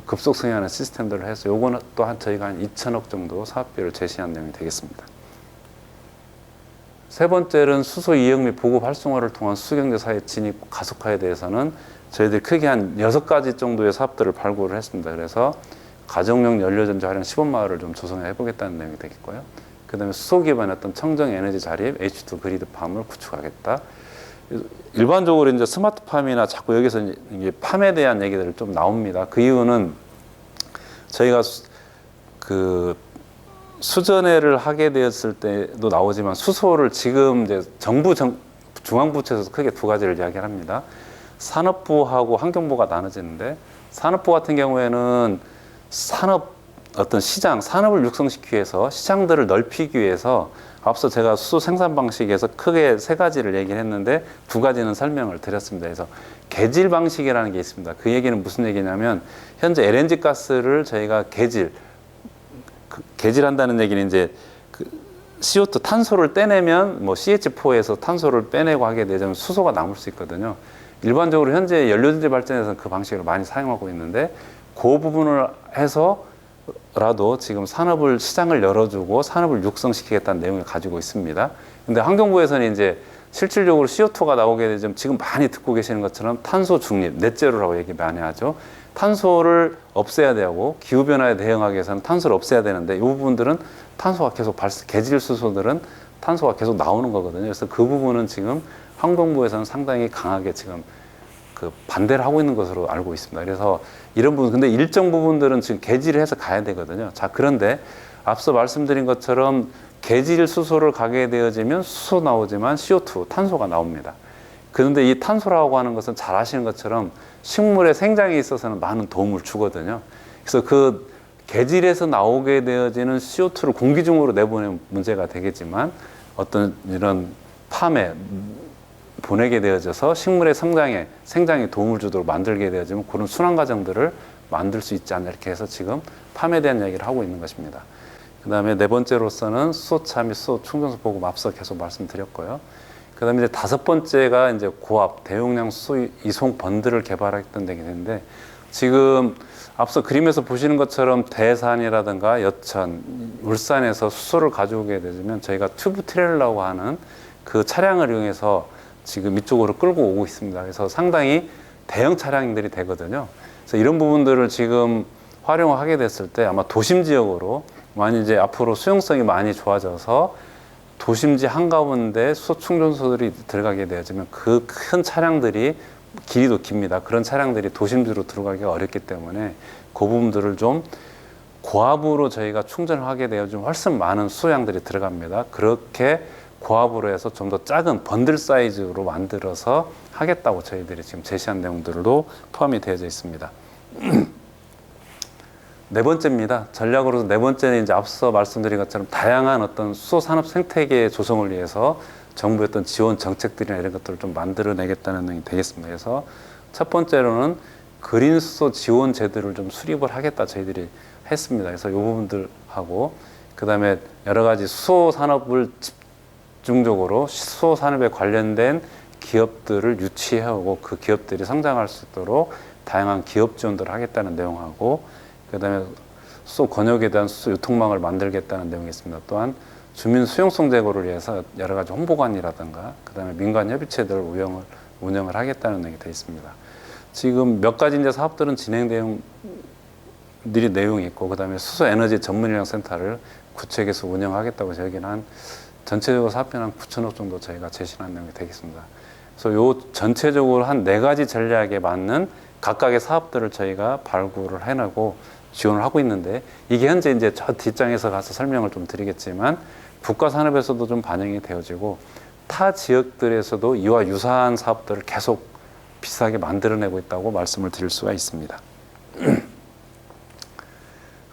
급속 승인하는 시스템들을 해서 요거는 또한 저희가 한 2천억 정도 사업비를 제시한 내용이 되겠습니다. 세 번째는 수소 이용 및 보급 활성화를 통한 수소경제 사회 진입 가속화에 대해서는 저희들이 크게 한 6가지 정도의 사업들을 발굴을 했습니다. 그래서 가정용 연료전지 활용 시범마을을 좀 조성해 보겠다는 내용이 되겠고요. 그 다음에 수소 기반의 어떤 청정 에너지 자립, H2 그리드 팜을 구축하겠다. 일반적으로 이제 스마트팜이나 자꾸 여기서 이제 팜에 대한 얘기들이 좀 나옵니다. 그 이유는 저희가 그 수전해를 하게 되었을 때도 나오지만 수소를 지금 이제 정부 중앙부처에서 크게 두 가지를 이야기를 합니다. 산업부하고 환경부가 나눠지는데 산업부 같은 경우에는 산업 어떤 시장, 산업을 육성시키기 위해서 시장들을 넓히기 위해서 앞서 제가 수소 생산 방식에서 크게 세 가지를 얘기를 했는데 두 가지는 설명을 드렸습니다. 그래서 개질 방식이라는 게 있습니다. 그 얘기는 무슨 얘기냐면 현재 LNG 가스를 저희가 개질한다는 얘기는 이제 그 CO2 탄소를 떼내면 뭐 CH4에서 탄소를 빼내고 하게 되면 수소가 남을 수 있거든요. 일반적으로 현재 연료전지 발전에서는 그 방식을 많이 사용하고 있는데 그 부분을 해서라도 지금 산업을 시장을 열어주고 산업을 육성시키겠다는 내용을 가지고 있습니다. 근데 환경부에서는 이제 실질적으로 CO2가 나오게 되면 지금 많이 듣고 계시는 것처럼 탄소 중립, 넷제로라고 얘기 많이 하죠. 탄소를 없애야 되고 기후변화에 대응하기 위해서는 탄소를 없애야 되는데 이 부분들은 탄소가 계속 개질 수소들은 탄소가 계속 나오는 거거든요. 그래서 그 부분은 지금 환경부에서는 상당히 강하게 지금 그 반대를 하고 있는 것으로 알고 있습니다. 그래서 이런 부분, 근데 일정 부분들은 지금 개질을 해서 가야 되거든요. 자, 그런데 앞서 말씀드린 것처럼 개질 수소를 가게 되어지면 수소 나오지만 CO2, 탄소가 나옵니다. 그런데 이 탄소라고 하는 것은 잘 아시는 것처럼 식물의 생장에 있어서는 많은 도움을 주거든요. 그래서 그 개질에서 나오게 되어지는 CO2를 공기 중으로 내보내는 문제가 되겠지만 어떤 이런 팜에 보내게 되어져서 식물의 생장에 도움을 주도록 만들게 되어지면 그런 순환 과정들을 만들 수 있지 않나 이렇게 해서 지금 팜에 대한 얘기를 하고 있는 것입니다. 그 다음에 네 번째로서는 수소차 및 수소 충전소 보급 앞서 계속 말씀드렸고요. 그 다음에 이제 다섯 번째가 이제 고압 대용량 수소 이송 번들을 개발했던 데가 있는데 지금 앞서 그림에서 보시는 것처럼 대산이라든가 여천, 울산에서 수소를 가져오게 되면 저희가 튜브 트레일러라고 하는 그 차량을 이용해서 지금 이쪽으로 끌고 오고 있습니다. 그래서 상당히 대형 차량들이 되거든요. 그래서 이런 부분들을 지금 활용하게 됐을 때 아마 도심 지역으로 많이 이제 앞으로 수용성이 많이 좋아져서 도심지 한가운데 수소 충전소들이 들어가게 되어지면 그 큰 차량들이 길이도 깁니다. 그런 차량들이 도심지로 들어가기가 어렵기 때문에 그 부분들을 좀 고압으로 저희가 충전을 하게 되어지면 훨씬 많은 수소량들이 들어갑니다. 그렇게 고압으로 해서 좀 더 작은 번들 사이즈로 만들어서 하겠다고 저희들이 지금 제시한 내용들도 포함이 되어져 있습니다. 네 번째입니다. 전략으로 네 번째는 이제 앞서 말씀드린 것처럼 다양한 어떤 수소 산업 생태계 조성을 위해서 정부의 어떤 지원 정책들이나 이런 것들을 좀 만들어내겠다는 내용이 되겠습니다. 그래서 첫 번째로는 그린 수소 지원 제도를 좀 수립을 하겠다 저희들이 했습니다. 그래서 이 부분들하고 그다음에 여러 가지 수소 산업을 집중적으로 수소 산업에 관련된 기업들을 유치해오고 그 기업들이 성장할 수 있도록 다양한 기업 지원들을 하겠다는 내용하고 그다음에 수소 권역에 대한 수소 유통망을 만들겠다는 내용이 있습니다. 또한 주민 수용성 제고를 위해서 여러 가지 홍보관이라든가 그다음에 민간 협의체들 운영을 하겠다는 내용이 되어 있습니다. 지금 몇 가지 이제 사업들은 진행 내용이 있고 그다음에 수소 에너지 전문 인력 센터를 구책에서 운영하겠다고 저희는 한 전체적으로 사업비는 한 9천억 정도 저희가 제시한 내용이 되겠습니다. 그래서 요 전체적으로 한 네 가지 전략에 맞는 각각의 사업들을 저희가 발굴을 해내고 지원을 하고 있는데 이게 현재 이제 저 뒷장에서 가서 설명을 좀 드리겠지만 국가 산업에서도 좀 반영이 되어지고 타 지역들에서도 이와 유사한 사업들을 계속 비슷하게 만들어내고 있다고 말씀을 드릴 수가 있습니다.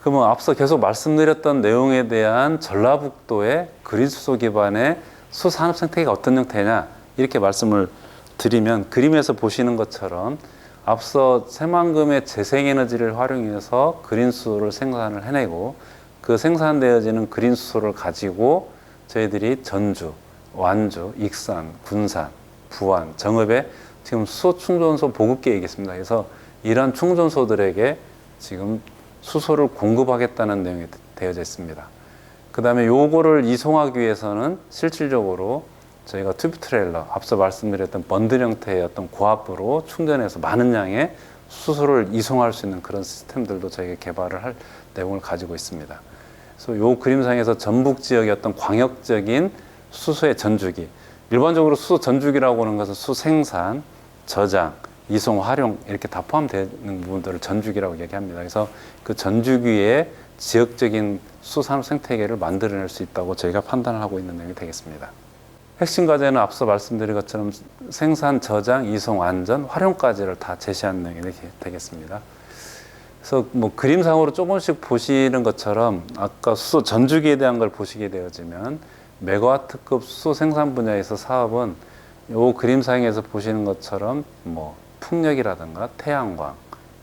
그러면 앞서 계속 말씀드렸던 내용에 대한 전라북도의 그린수소 기반의 수산업 생태계가 어떤 형태냐 이렇게 말씀을 드리면 그림에서 보시는 것처럼 앞서 새만금의 재생에너지를 활용해서 그린수소를 생산을 해내고 그 생산되어지는 그린수소를 가지고 저희들이 전주, 완주, 익산, 군산, 부안, 정읍에 지금 수소 충전소 보급 계획이 있습니다. 그래서 이러한 충전소들에게 지금 수소를 공급하겠다는 내용이 되어져 있습니다. 그 다음에 요거를 이송하기 위해서는 실질적으로 저희가 튜브 트레일러, 앞서 말씀드렸던 번들 형태의 어떤 고압으로 충전해서 많은 양의 수소를 이송할 수 있는 그런 시스템들도 저희가 개발을 할 내용을 가지고 있습니다. 그래서 요 그림상에서 전북 지역의 어떤 광역적인 수소의 전주기, 일반적으로 수소 전주기라고 하는 것은 수 생산, 저장, 이송, 활용 이렇게 다 포함되는 부분들을 전주기라고 얘기합니다. 그래서 그 전주기의 지역적인 수산업 생태계를 만들어낼 수 있다고 저희가 판단을 하고 있는 내용이 되겠습니다. 핵심 과제는 앞서 말씀드린 것처럼 생산, 저장, 이송, 안전, 활용까지를 다 제시한 내용이 되겠습니다. 그래서 뭐 그림상으로 조금씩 보시는 것처럼 아까 수소 전주기에 대한 걸 보시게 되어지면 메가와트급 수소 생산 분야에서 사업은 이 그림상에서 보시는 것처럼 뭐 풍력이라든가 태양광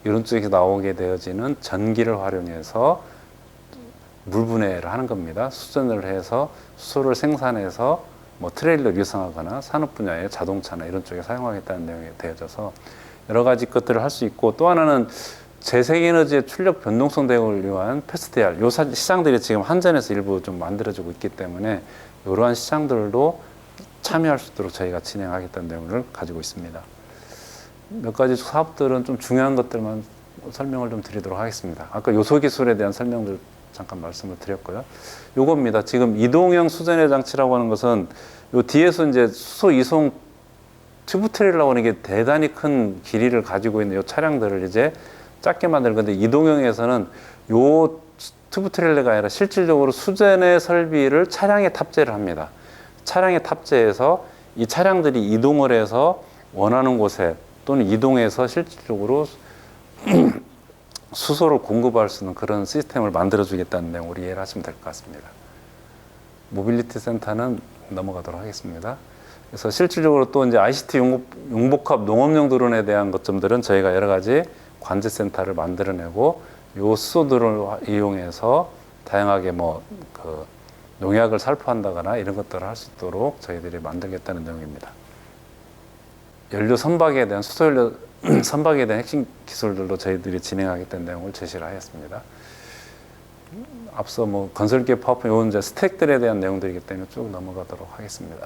이런 쪽에서 나오게 되어지는 전기를 활용해서 물 분해를 하는 겁니다. 수전을 해서 수소를 생산해서 뭐 트레일러 유성하거나 산업 분야의 자동차나 이런 쪽에 사용하겠다는 내용이 되어져서 여러 가지 것들을 할 수 있고 또 하나는 재생에너지의 출력 변동성 대응을 위한 패스트R 요 시장들이 지금 한전에서 일부 좀 만들어지고 있기 때문에 이러한 시장들도 참여할 수 있도록 저희가 진행하겠다는 내용을 가지고 있습니다. 몇 가지 사업들은 좀 중요한 것들만 설명을 좀 드리도록 하겠습니다. 아까 요소 기술에 대한 설명들 잠깐 말씀을 드렸고요. 요겁니다. 지금 이동형 수전의 장치라고 하는 것은 요 뒤에서 이제 수소 이송 튜브 트레일러라고 하는 게 대단히 큰 길이를 가지고 있는 요 차량들을 이제 작게 만드는 건데 이동형에서는 요 튜브 트레일러가 아니라 실질적으로 수전의 설비를 차량에 탑재를 합니다. 차량에 탑재해서 이 차량들이 이동을 해서 원하는 곳에 또는 이동해서 실질적으로 수소를 공급할 수 있는 그런 시스템을 만들어주겠다는 내용으로 이해를 하시면 될 것 같습니다. 모빌리티 센터는 넘어가도록 하겠습니다. 그래서 실질적으로 또 이제 ICT 융복합 농업용 드론에 대한 것점들은 저희가 여러 가지 관제 센터를 만들어내고 요 수소들을 이용해서 다양하게 뭐 그 농약을 살포한다거나 이런 것들을 할 수 있도록 저희들이 만들겠다는 내용입니다. 연료 선박에 대한 수소연료 선박에 대한 핵심 기술들도 저희들이 진행하겠다는 내용을 제시를 하였습니다. 앞서 뭐 건설기업 파워포 요 이제 스택들에 대한 내용들이기 때문에 쭉 넘어가도록 하겠습니다.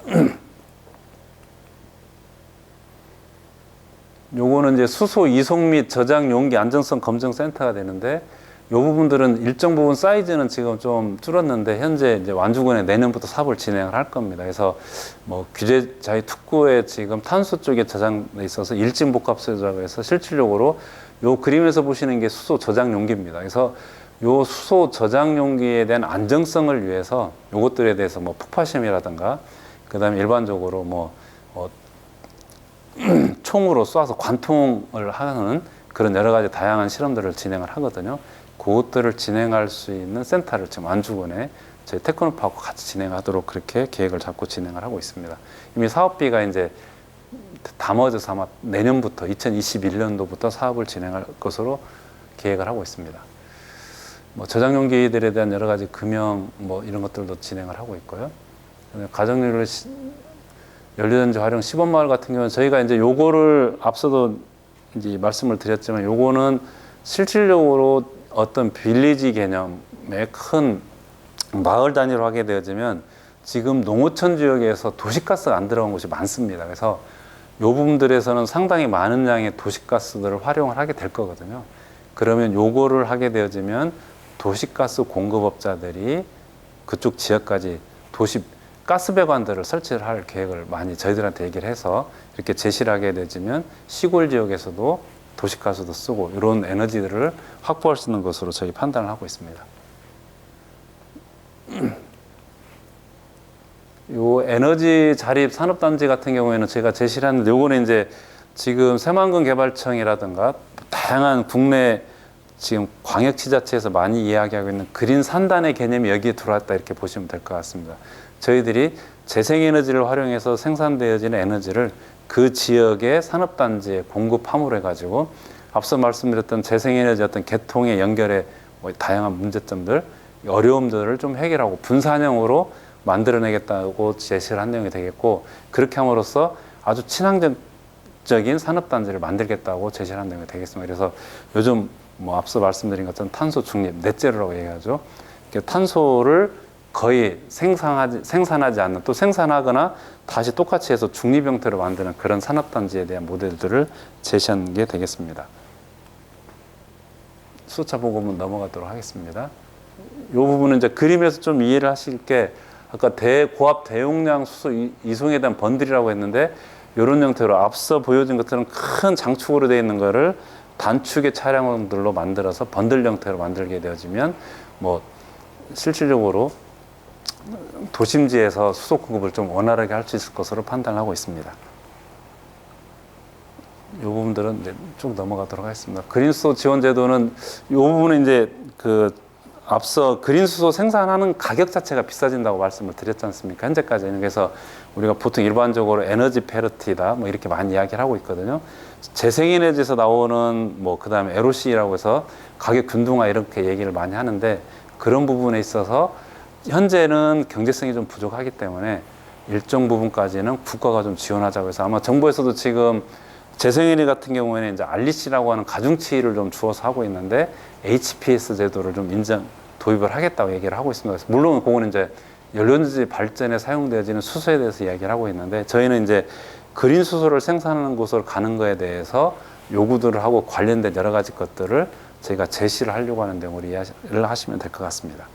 요거는 이제 수소 이송 및 저장 용기 안정성 검증 센터가 되는데 부분들은 일정 부분 사이즈는 지금 좀 줄었는데 현재 이제 완주군에 내년부터 사업을 진행을 할 겁니다. 그래서 뭐 규제자의 특구에 지금 탄소 쪽에 저장돼 있어서 일진복합수요자고 해서 실질적으로 요 그림에서 보시는 게 수소 저장 용기입니다. 그래서 요 수소 저장 용기에 대한 안정성을 위해서 요것들에 대해서 뭐 폭파심이라든가 그다음에 일반적으로 뭐 총으로 쏴서 관통을 하는 그런 여러 가지 다양한 실험들을 진행을 하거든요. 그것들을 진행할 수 있는 센터를 지금 완주군에 저희 테크노파하고 같이 진행하도록 그렇게 계획을 잡고 진행을 하고 있습니다. 이미 사업비가 이제 담아져서 아마 내년부터 2021년도부터 사업을 진행할 것으로 계획을 하고 있습니다. 뭐 저장용기들에 대한 여러 가지 금형 뭐 이런 것들도 진행을 하고 있고요. 가정연료 연료전지 활용 시범마을 같은 경우는 저희가 이제 요거를 앞서도 이제 말씀을 드렸지만 요거는 실질적으로 어떤 빌리지 개념의 큰 마을 단위로 하게 되어지면 지금 농어촌 지역에서 도시가스가 안 들어간 곳이 많습니다. 그래서 요 부분들에서는 상당히 많은 양의 도시가스들을 활용을 하게 될 거거든요. 그러면 요거를 하게 되어지면 도시가스 공급업자들이 그쪽 지역까지 도시 가스배관들을 설치를 할 계획을 많이 저희들한테 얘기를 해서 이렇게 제시를 하게 되지면 시골 지역에서도 도시가스도 쓰고 이런 에너지들을 확보할 수 있는 것으로 저희 판단을 하고 있습니다. 요 에너지 자립 산업단지 같은 경우에는 제가 제시를 하는데 요거는 이제 지금 새만금 개발청이라든가 다양한 국내 지금 광역지자체에서 많이 이야기하고 있는 그린 산단의 개념이 여기에 들어왔다 이렇게 보시면 될 것 같습니다. 저희들이 재생에너지를 활용해서 생산되어지는 에너지를 그 지역의 산업단지에 공급함으로 해가지고 앞서 말씀드렸던 재생에너지 어떤 개통의 연결의 뭐 다양한 문제점들, 어려움들을 좀 해결하고 분산형으로 만들어내겠다고 제시를 한 내용이 되겠고 그렇게 함으로써 아주 친환경적인 산업단지를 만들겠다고 제시를 한 내용이 되겠습니다. 그래서 요즘 뭐 앞서 말씀드린 것처럼 탄소 중립, 넷제로라고 얘기하죠. 탄소를 거의 생산하지 않는 또 생산하거나 다시 똑같이 해서 중립 형태로 만드는 그런 산업단지에 대한 모델들을 제시한 게 되겠습니다. 수차 보고문 넘어가도록 하겠습니다. 이 부분은 이제 그림에서 좀 이해를 하실 게 아까 대고압 대용량 수소 이송에 대한 번들이라고 했는데 이런 형태로 앞서 보여진 것처럼 큰 장축으로 되어 있는 거를 단축의 차량들로 만들어서 번들 형태로 만들게 되어지면 뭐 실질적으로 도심지에서 수소 공급을 좀 원활하게 할 수 있을 것으로 판단하고 있습니다. 이 부분들은 이제 쭉 넘어가도록 하겠습니다. 그린수소 지원 제도는 이 부분은 이제 그 앞서 그린수소 생산하는 가격 자체가 비싸진다고 말씀을 드렸지 않습니까? 현재까지는. 그래서 우리가 보통 일반적으로 에너지 페러티다 뭐 이렇게 많이 이야기를 하고 있거든요. 재생에너지에서 나오는 뭐 그다음에 LOC라고 해서 가격 균등화 이렇게 얘기를 많이 하는데 그런 부분에 있어서 현재는 경제성이 좀 부족하기 때문에 일정 부분까지는 국가가 좀 지원하자고 해서 아마 정부에서도 지금 재생에너지 같은 경우에는 이제 REC라고 하는 가중치를 좀 주어서 하고 있는데 HPS 제도를 좀 도입을 하겠다고 얘기를 하고 있습니다. 그래서 물론 그거는 이제 연료전지 발전에 사용되어지는 수소에 대해서 이야기를 하고 있는데 저희는 이제 그린 수소를 생산하는 곳으로 가는 거에 대해서 요구들을 하고 관련된 여러 가지 것들을 저희가 제시를 하려고 하는 내용으로 이해를 하시면 될 것 같습니다.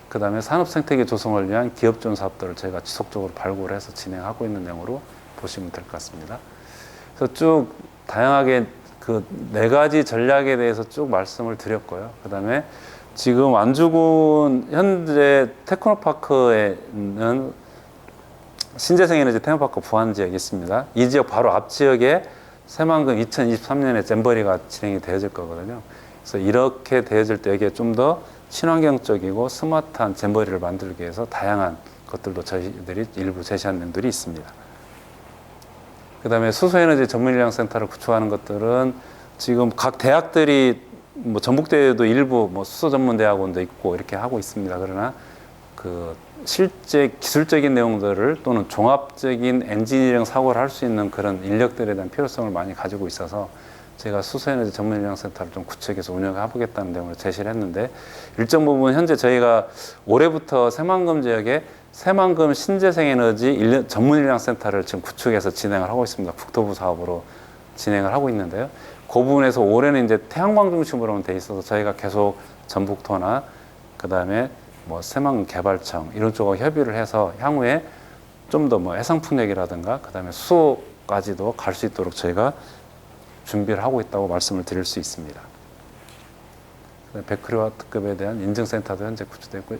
그 다음에 산업생태계 조성을 위한 기업지원 사업들을 저희가 지속적으로 발굴을 해서 진행하고 있는 내용으로 보시면 될 것 같습니다. 그래서 쭉 다양하게 그 4가지 전략에 대해서 쭉 말씀을 드렸고요. 그 다음에 지금 완주군 현재 테크노파크에는 신재생에너지 테마파크 부안지역이 있습니다. 이 지역 바로 앞 지역에 새만금 2023년에 잼버리가 진행이 되어질 거거든요. 그래서 이렇게 되어질 때 여기에 좀 더 친환경적이고 스마트한 잼버리를 만들기 위해서 다양한 것들도 저희들이 일부 제시한 내용들이 있습니다. 그 다음에 수소에너지 전문인력센터를 구축하는 것들은 지금 각 대학들이 뭐 전북대에도 일부 뭐 수소 전문대학원도 있고 이렇게 하고 있습니다. 그러나 그 실제 기술적인 내용들을 또는 종합적인 엔지니어링 사고를 할 수 있는 그런 인력들에 대한 필요성을 많이 가지고 있어서 제가 수소에너지 전문인력센터를 좀 구축해서 운영해 보겠다는 내용을 제시를 했는데 일정 부분 현재 저희가 올해부터 새만금 지역에 새만금 신재생에너지 전문인력센터를 지금 구축해서 진행을 하고 있습니다. 국토부 사업으로 진행을 하고 있는데요. 그 부분에서 올해는 이제 태양광 중심으로 돼 있어서 저희가 계속 전북토나 그다음에 뭐 새만개발청 이런 쪽하고 협의를 해서 향후에 좀 더 뭐 해상풍력이라든가 그다음에 수소까지도 갈 수 있도록 저희가 준비를 하고 있다고 말씀을 드릴 수 있습니다. 100kW급에 대한 인증센터도 현재 구축되어 있고,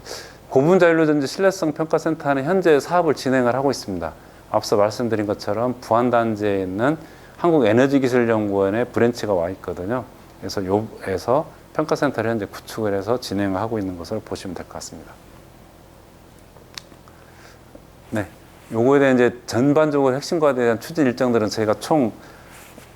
고분자율로전지 신뢰성 평가센터는 현재 사업을 진행을 하고 있습니다. 앞서 말씀드린 것처럼 부안단지에 있는 한국에너지기술연구원의 브랜치가 와 있거든요. 그래서 요에서 평가센터를 현재 구축을 해서 진행을 하고 있는 것을 보시면 될 것 같습니다. 네, 요거에 대한 이제 전반적으로 핵심과에 대한 추진 일정들은 저희가 총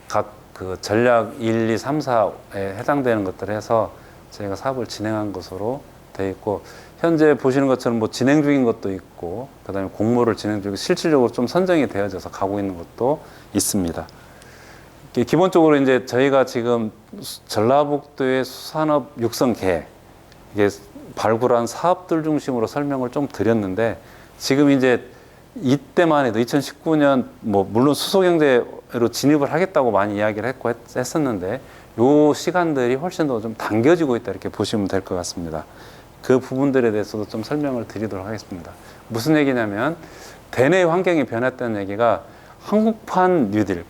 각 그 전략 1, 2, 3, 4에 해당되는 것들을 해서 저희가 사업을 진행한 것으로 되어 있고, 현재 보시는 것처럼 뭐 진행 중인 것도 있고, 그 다음에 공모를 진행 중이고 실질적으로 좀 선정이 되어져서 가고 있는 것도 있습니다. 기본적으로 이제 저희가 지금 전라북도의 수산업 육성 계획, 이게 발굴한 사업들 중심으로 설명을 좀 드렸는데, 지금 이제 이때만 해도 2019년 뭐 물론 수소경제로 진입을 하겠다고 많이 이야기를 했고 했었는데, 요 시간들이 훨씬 더 좀 당겨지고 있다 이렇게 보시면 될 것 같습니다. 그 부분들에 대해서도 좀 설명을 드리도록 하겠습니다. 무슨 얘기냐면 대내 환경이 변했다는 얘기가 한국판 뉴딜,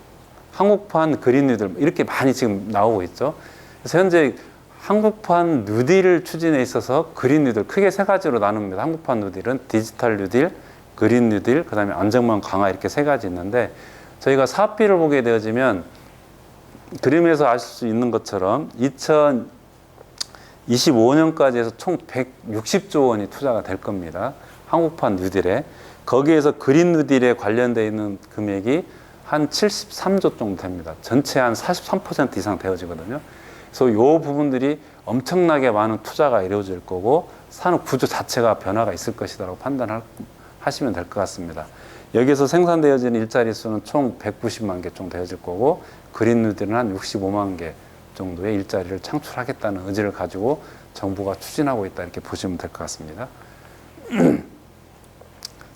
한국판 그린 뉴딜 이렇게 많이 지금 나오고 있죠. 그래서 현재 한국판 뉴딜을 추진에 있어서 그린 뉴딜 크게 세 가지로 나눕니다. 한국판 뉴딜은 디지털 뉴딜, 그린 뉴딜, 그다음에 안정망 강화 이렇게 세 가지 있는데, 저희가 사업비를 보게 되어지면 그림에서 아실 수 있는 것처럼 2025년까지 해서 총 160조 원이 투자가 될 겁니다. 한국판 뉴딜에. 거기에서 그린 뉴딜에 관련되어 있는 금액이 한 73조 정도 됩니다. 전체 한 43% 이상 되어지거든요. 그래서 이 부분들이 엄청나게 많은 투자가 이루어질 거고, 산업 구조 자체가 변화가 있을 것이라고 판단하시면 될 것 같습니다. 여기에서 생산되어지는 일자리 수는 총 190만 개 정도 되어질 거고, 그린 뉴딜은 한 65만 개 정도의 일자리를 창출하겠다는 의지를 가지고 정부가 추진하고 있다 이렇게 보시면 될 것 같습니다.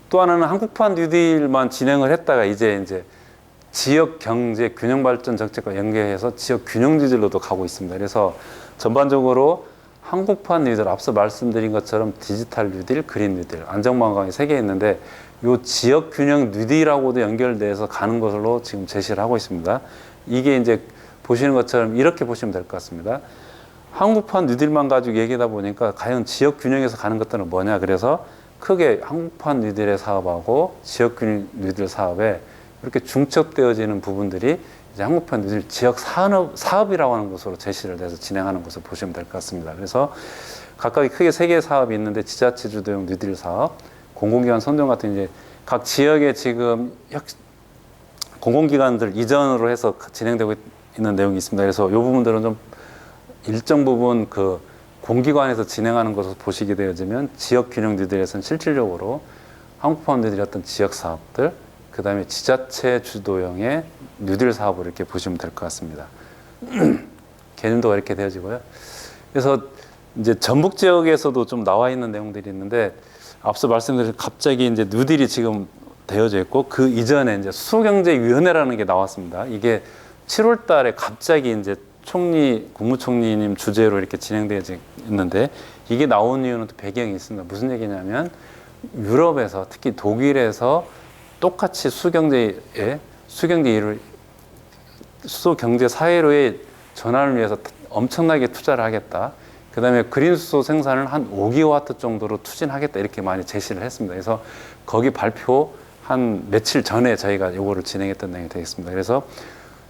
또 하나는 한국판 뉴딜만 진행을 했다가 이제 지역 경제 균형 발전 정책과 연계해서 지역 균형 뉴딜로도 가고 있습니다. 그래서 전반적으로 한국판 뉴딜, 앞서 말씀드린 것처럼 디지털 뉴딜, 그린 뉴딜, 안정망 강화 세 개 있는데, 요 지역 균형 뉴딜하고도 연결돼서 가는 것으로 지금 제시를 하고 있습니다. 이게 이제 보시는 것처럼 이렇게 보시면 될 것 같습니다. 한국판 뉴딜만 가지고 얘기하다 보니까 과연 지역 균형에서 가는 것들은 뭐냐. 그래서 크게 한국판 뉴딜의 사업하고 지역 균형 뉴딜 사업에 이렇게 중첩되어지는 부분들이 이제 한국판 뉴딜 지역 사업이라고 하는 것으로 제시를 해서 진행하는 것을 보시면 될 것 같습니다. 그래서 각각 크게 세 개의 사업이 있는데, 지자체 주도형 뉴딜 사업, 공공기관 선정 같은 이제 각 지역에 지금 공공기관들 이전으로 해서 진행되고 있는 내용이 있습니다. 그래서 이 부분들은 좀 일정 부분 그 공기관에서 진행하는 것을 보시게 되어지면, 지역 균형 뉴딜에서는 실질적으로 한국판 뉴딜의 어떤 지역 사업들, 그 다음에 지자체 주도형의 뉴딜 사업을 이렇게 보시면 될 것 같습니다. 개념도가 이렇게 되어지고요. 그래서 이제 전북 지역에서도 좀 나와 있는 내용들이 있는데, 앞서 말씀드린 갑자기 이제 뉴딜이 지금 되어져 있고, 그 이전에 이제 수소경제위원회라는 게 나왔습니다. 이게 7월 달에 갑자기 이제 국무총리님 주재로 이렇게 진행되어 있는데, 이게 나온 이유는 또 배경이 있습니다. 무슨 얘기냐면, 유럽에서 특히 독일에서 똑같이 수소경제 사회로의 전환을 위해서 엄청나게 투자를 하겠다. 그 다음에 그린 수소 생산을 한 5기가와트 정도로 추진하겠다 이렇게 많이 제시를 했습니다. 그래서 거기 발표 한 며칠 전에 저희가 이거를 진행했던 내용이 되겠습니다. 그래서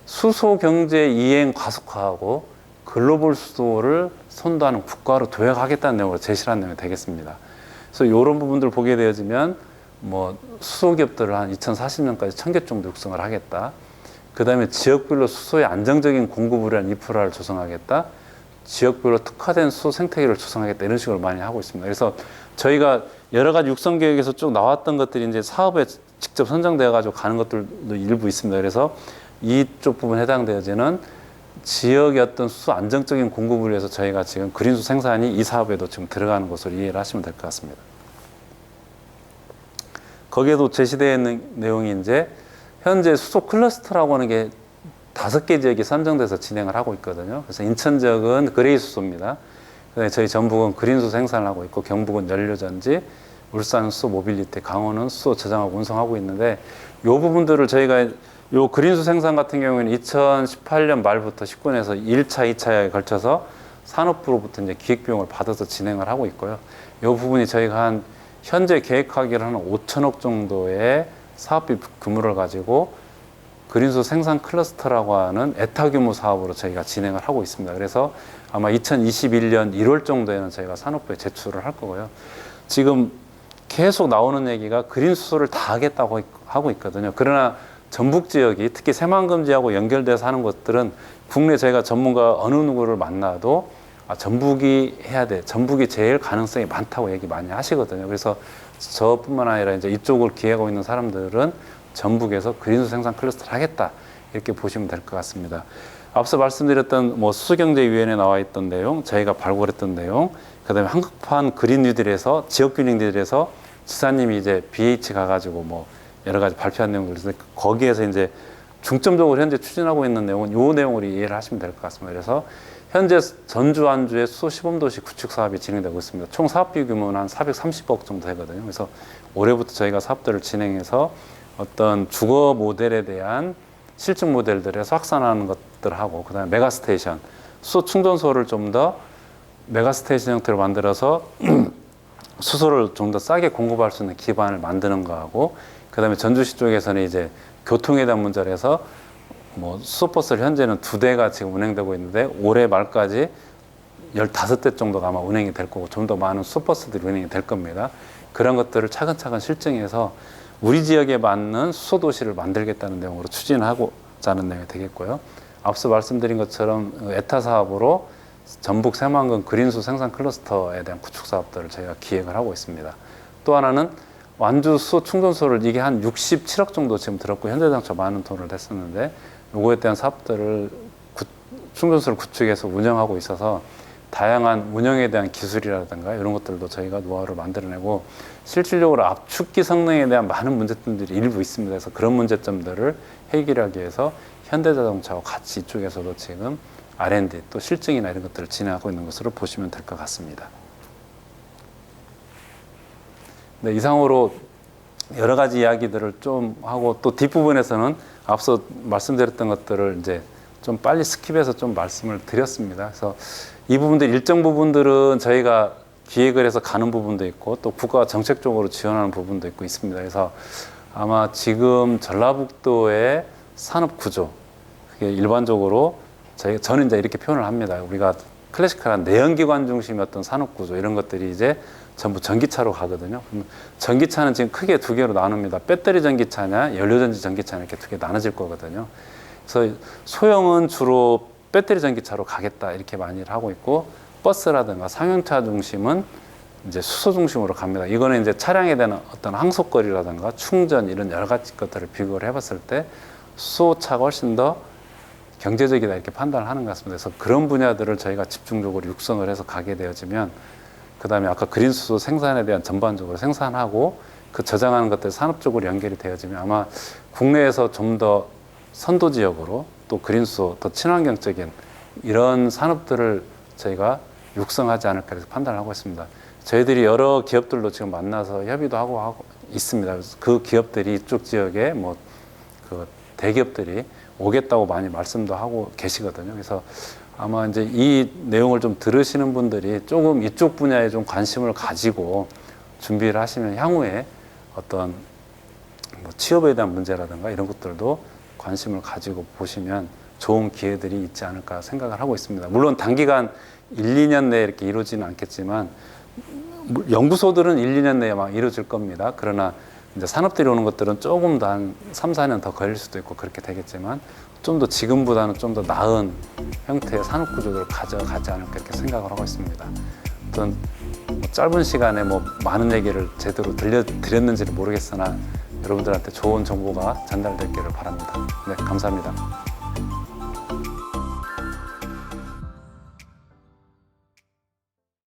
수소 경제 이행 가속화하고 글로벌 수소를 선도하는 국가로 도약하겠다는 내용으로 제시를 한 내용이 되겠습니다. 그래서 이런 부분들을 보게 되어지면 뭐 수소 기업들을 한 2040년까지 1000개 정도 육성을 하겠다. 그 다음에 지역별로 수소의 안정적인 공급을 위한 인프라를 조성하겠다. 지역별로 특화된 수소 생태계를 조성하겠다. 이런 식으로 많이 하고 있습니다. 그래서 저희가 여러 가지 육성 계획에서 쭉 나왔던 것들이 이제 사업에 직접 선정되어 가지고 가는 것들도 일부 있습니다. 그래서 이쪽 부분에 해당되어지는 지역의 어떤 수소 안정적인 공급을 위해서 저희가 지금 그린수소 생산이 이 사업에도 지금 들어가는 것으로 이해를 하시면 될 것 같습니다. 거기에도 제시되어 있는 내용이 이제 현재 수소 클러스터라고 하는 게 5개 지역이 선정돼서 진행을 하고 있거든요. 그래서 인천 지역은 그레이 수소입니다. 그다음에 저희 전북은 그린수소 생산을 하고 있고, 경북은 연료전지, 울산은 수소 모빌리티, 강원은 수소 저장하고 운송하고 있는데, 요 부분들을 저희가 요 그린수소 생산 같은 경우에는 2018년 말부터 19년에서 1차, 2차에 걸쳐서 산업부로부터 이제 기획비용을 받아서 진행을 하고 있고요. 요 부분이 저희가 한 현재 계획하기로 하는 5천억 정도의 사업비 규모를 가지고 그린수소 생산 클러스터라고 하는 에타 규모 사업으로 저희가 진행을 하고 있습니다. 그래서 아마 2021년 1월 정도에는 저희가 산업부에 제출을 할 거고요. 지금 계속 나오는 얘기가 그린수소를 다 하겠다고 하고 있거든요. 그러나 전북 지역이 특히 새만금지하고 연결돼서 하는 것들은 국내 저희가 전문가 어느 누구를 만나도 전북이 해야 돼, 전북이 제일 가능성이 많다고 얘기 많이 하시거든요. 그래서 저뿐만 아니라 이제 이쪽을 기획하고 있는 사람들은 전북에서 그린수소 생산 클러스터를 하겠다, 이렇게 보시면 될 것 같습니다. 앞서 말씀드렸던 뭐 수소경제위원회에 나와 있던 내용, 저희가 발굴했던 내용, 그다음에 한국판 그린 뉴딜에서 지역 균형딜에서 지사님이 이제 BH 가가지고 뭐 여러 가지 발표한 내용들 있는데, 거기에서 이제 중점적으로 현재 추진하고 있는 내용은 요 내용으로 이해를 하시면 될 것 같습니다. 그래서 현재 전주, 안주에 수소 시범도시 구축 사업이 진행되고 있습니다. 총 사업비 규모는 한 430억 정도 되거든요. 그래서 올해부터 저희가 사업들을 진행해서 어떤 주거 모델에 대한 실증 모델들에서 확산하는 것들하고, 그다음에 메가스테이션, 수소 충전소를 좀 더 메가스테이션 형태로 만들어서 수소를 좀 더 싸게 공급할 수 있는 기반을 만드는 거하고, 그다음에 전주시 쪽에서는 이제 교통에 대한 문제를 해서 뭐 수소버스를 현재는 2대가 지금 운행되고 있는데, 올해 말까지 15대 정도가 아마 운행이 될 거고, 좀 더 많은 수소버스들이 운행이 될 겁니다. 그런 것들을 차근차근 실증해서 우리 지역에 맞는 수소도시를 만들겠다는 내용으로 추진하고자 하는 내용이 되겠고요. 앞서 말씀드린 것처럼 에타 사업으로 전북 새만금 그린수소 생산 클러스터에 대한 구축 사업들을 저희가 기획을 하고 있습니다. 또 하나는 완주 수소 충전소를, 이게 한 67억 정도 지금 들었고 현재 당초 많은 돈을 냈었는데, 요거에 대한 사업들을 충전소를 구축해서 운영하고 있어서 다양한 운영에 대한 기술이라든가 이런 것들도 저희가 노하우를 만들어내고, 실질적으로 압축기 성능에 대한 많은 문제점들이 일부 있습니다. 그래서 그런 문제점들을 해결하기 위해서 현대자동차와 같이 이쪽에서도 지금 R&D 또 실증이나 이런 것들을 진행하고 있는 것으로 보시면 될 것 같습니다. 네, 이상으로 여러 가지 이야기들을 좀 하고, 또 뒷부분에서는 앞서 말씀드렸던 것들을 이제 좀 빨리 스킵해서 좀 말씀을 드렸습니다. 그래서 이 부분들, 일정 부분들은 저희가 기획을 해서 가는 부분도 있고, 또 국가가 정책적으로 지원하는 부분도 있고 있습니다. 그래서 아마 지금 전라북도의 산업 구조, 그게 일반적으로 저는 이제 이렇게 표현을 합니다. 우리가 클래시컬한 내연기관 중심이었던 산업 구조, 이런 것들이 이제 전부 전기차로 가거든요. 그럼 전기차는 지금 크게 2개로 나눕니다. 배터리 전기차냐, 연료전지 전기차냐, 이렇게 2개 나눠질 거거든요. 그래서 소형은 주로 배터리 전기차로 가겠다, 이렇게 많이 하고 있고, 버스라든가 상용차 중심은 이제 수소 중심으로 갑니다. 이거는 이제 차량에 대한 어떤 항속거리라든가 충전, 이런 여러 가지 것들을 비교를 해봤을 때 수소차가 훨씬 더 경제적이다, 이렇게 판단을 하는 것 같습니다. 그래서 그런 분야들을 저희가 집중적으로 육성을 해서 가게 되어지면, 그 다음에 아까 그린수소 생산에 대한 전반적으로 생산하고 그 저장하는 것들 산업적으로 연결이 되어지면, 아마 국내에서 좀 더 선도 지역으로 또 그린수소, 더 친환경적인 이런 산업들을 저희가 육성하지 않을까, 그래서 판단을 하고 있습니다. 저희들이 여러 기업들도 지금 만나서 협의도 하고 있습니다. 그 기업들이 이쪽 지역에 뭐 그 대기업들이 오겠다고 많이 말씀도 하고 계시거든요. 그래서 아마 이제 이 내용을 좀 들으시는 분들이 조금 이쪽 분야에 좀 관심을 가지고 준비를 하시면 향후에 어떤 뭐 취업에 대한 문제라든가 이런 것들도 관심을 가지고 보시면 좋은 기회들이 있지 않을까 생각을 하고 있습니다. 물론 단기간 1, 2년 내에 이렇게 이루어지는 않겠지만, 연구소들은 1, 2년 내에 막 이루어질 겁니다. 그러나 이제 산업들이 오는 것들은 조금 더 한 3, 4년 더 걸릴 수도 있고 그렇게 되겠지만, 좀 더 지금보다는 좀 더 나은 형태의 산업 구조들을 가져가지 않을까, 이렇게 생각을 하고 있습니다. 어떤 짧은 시간에 뭐 많은 얘기를 제대로 드렸는지는 모르겠으나 여러분들한테 좋은 정보가 전달됐기를 바랍니다. 네, 감사합니다.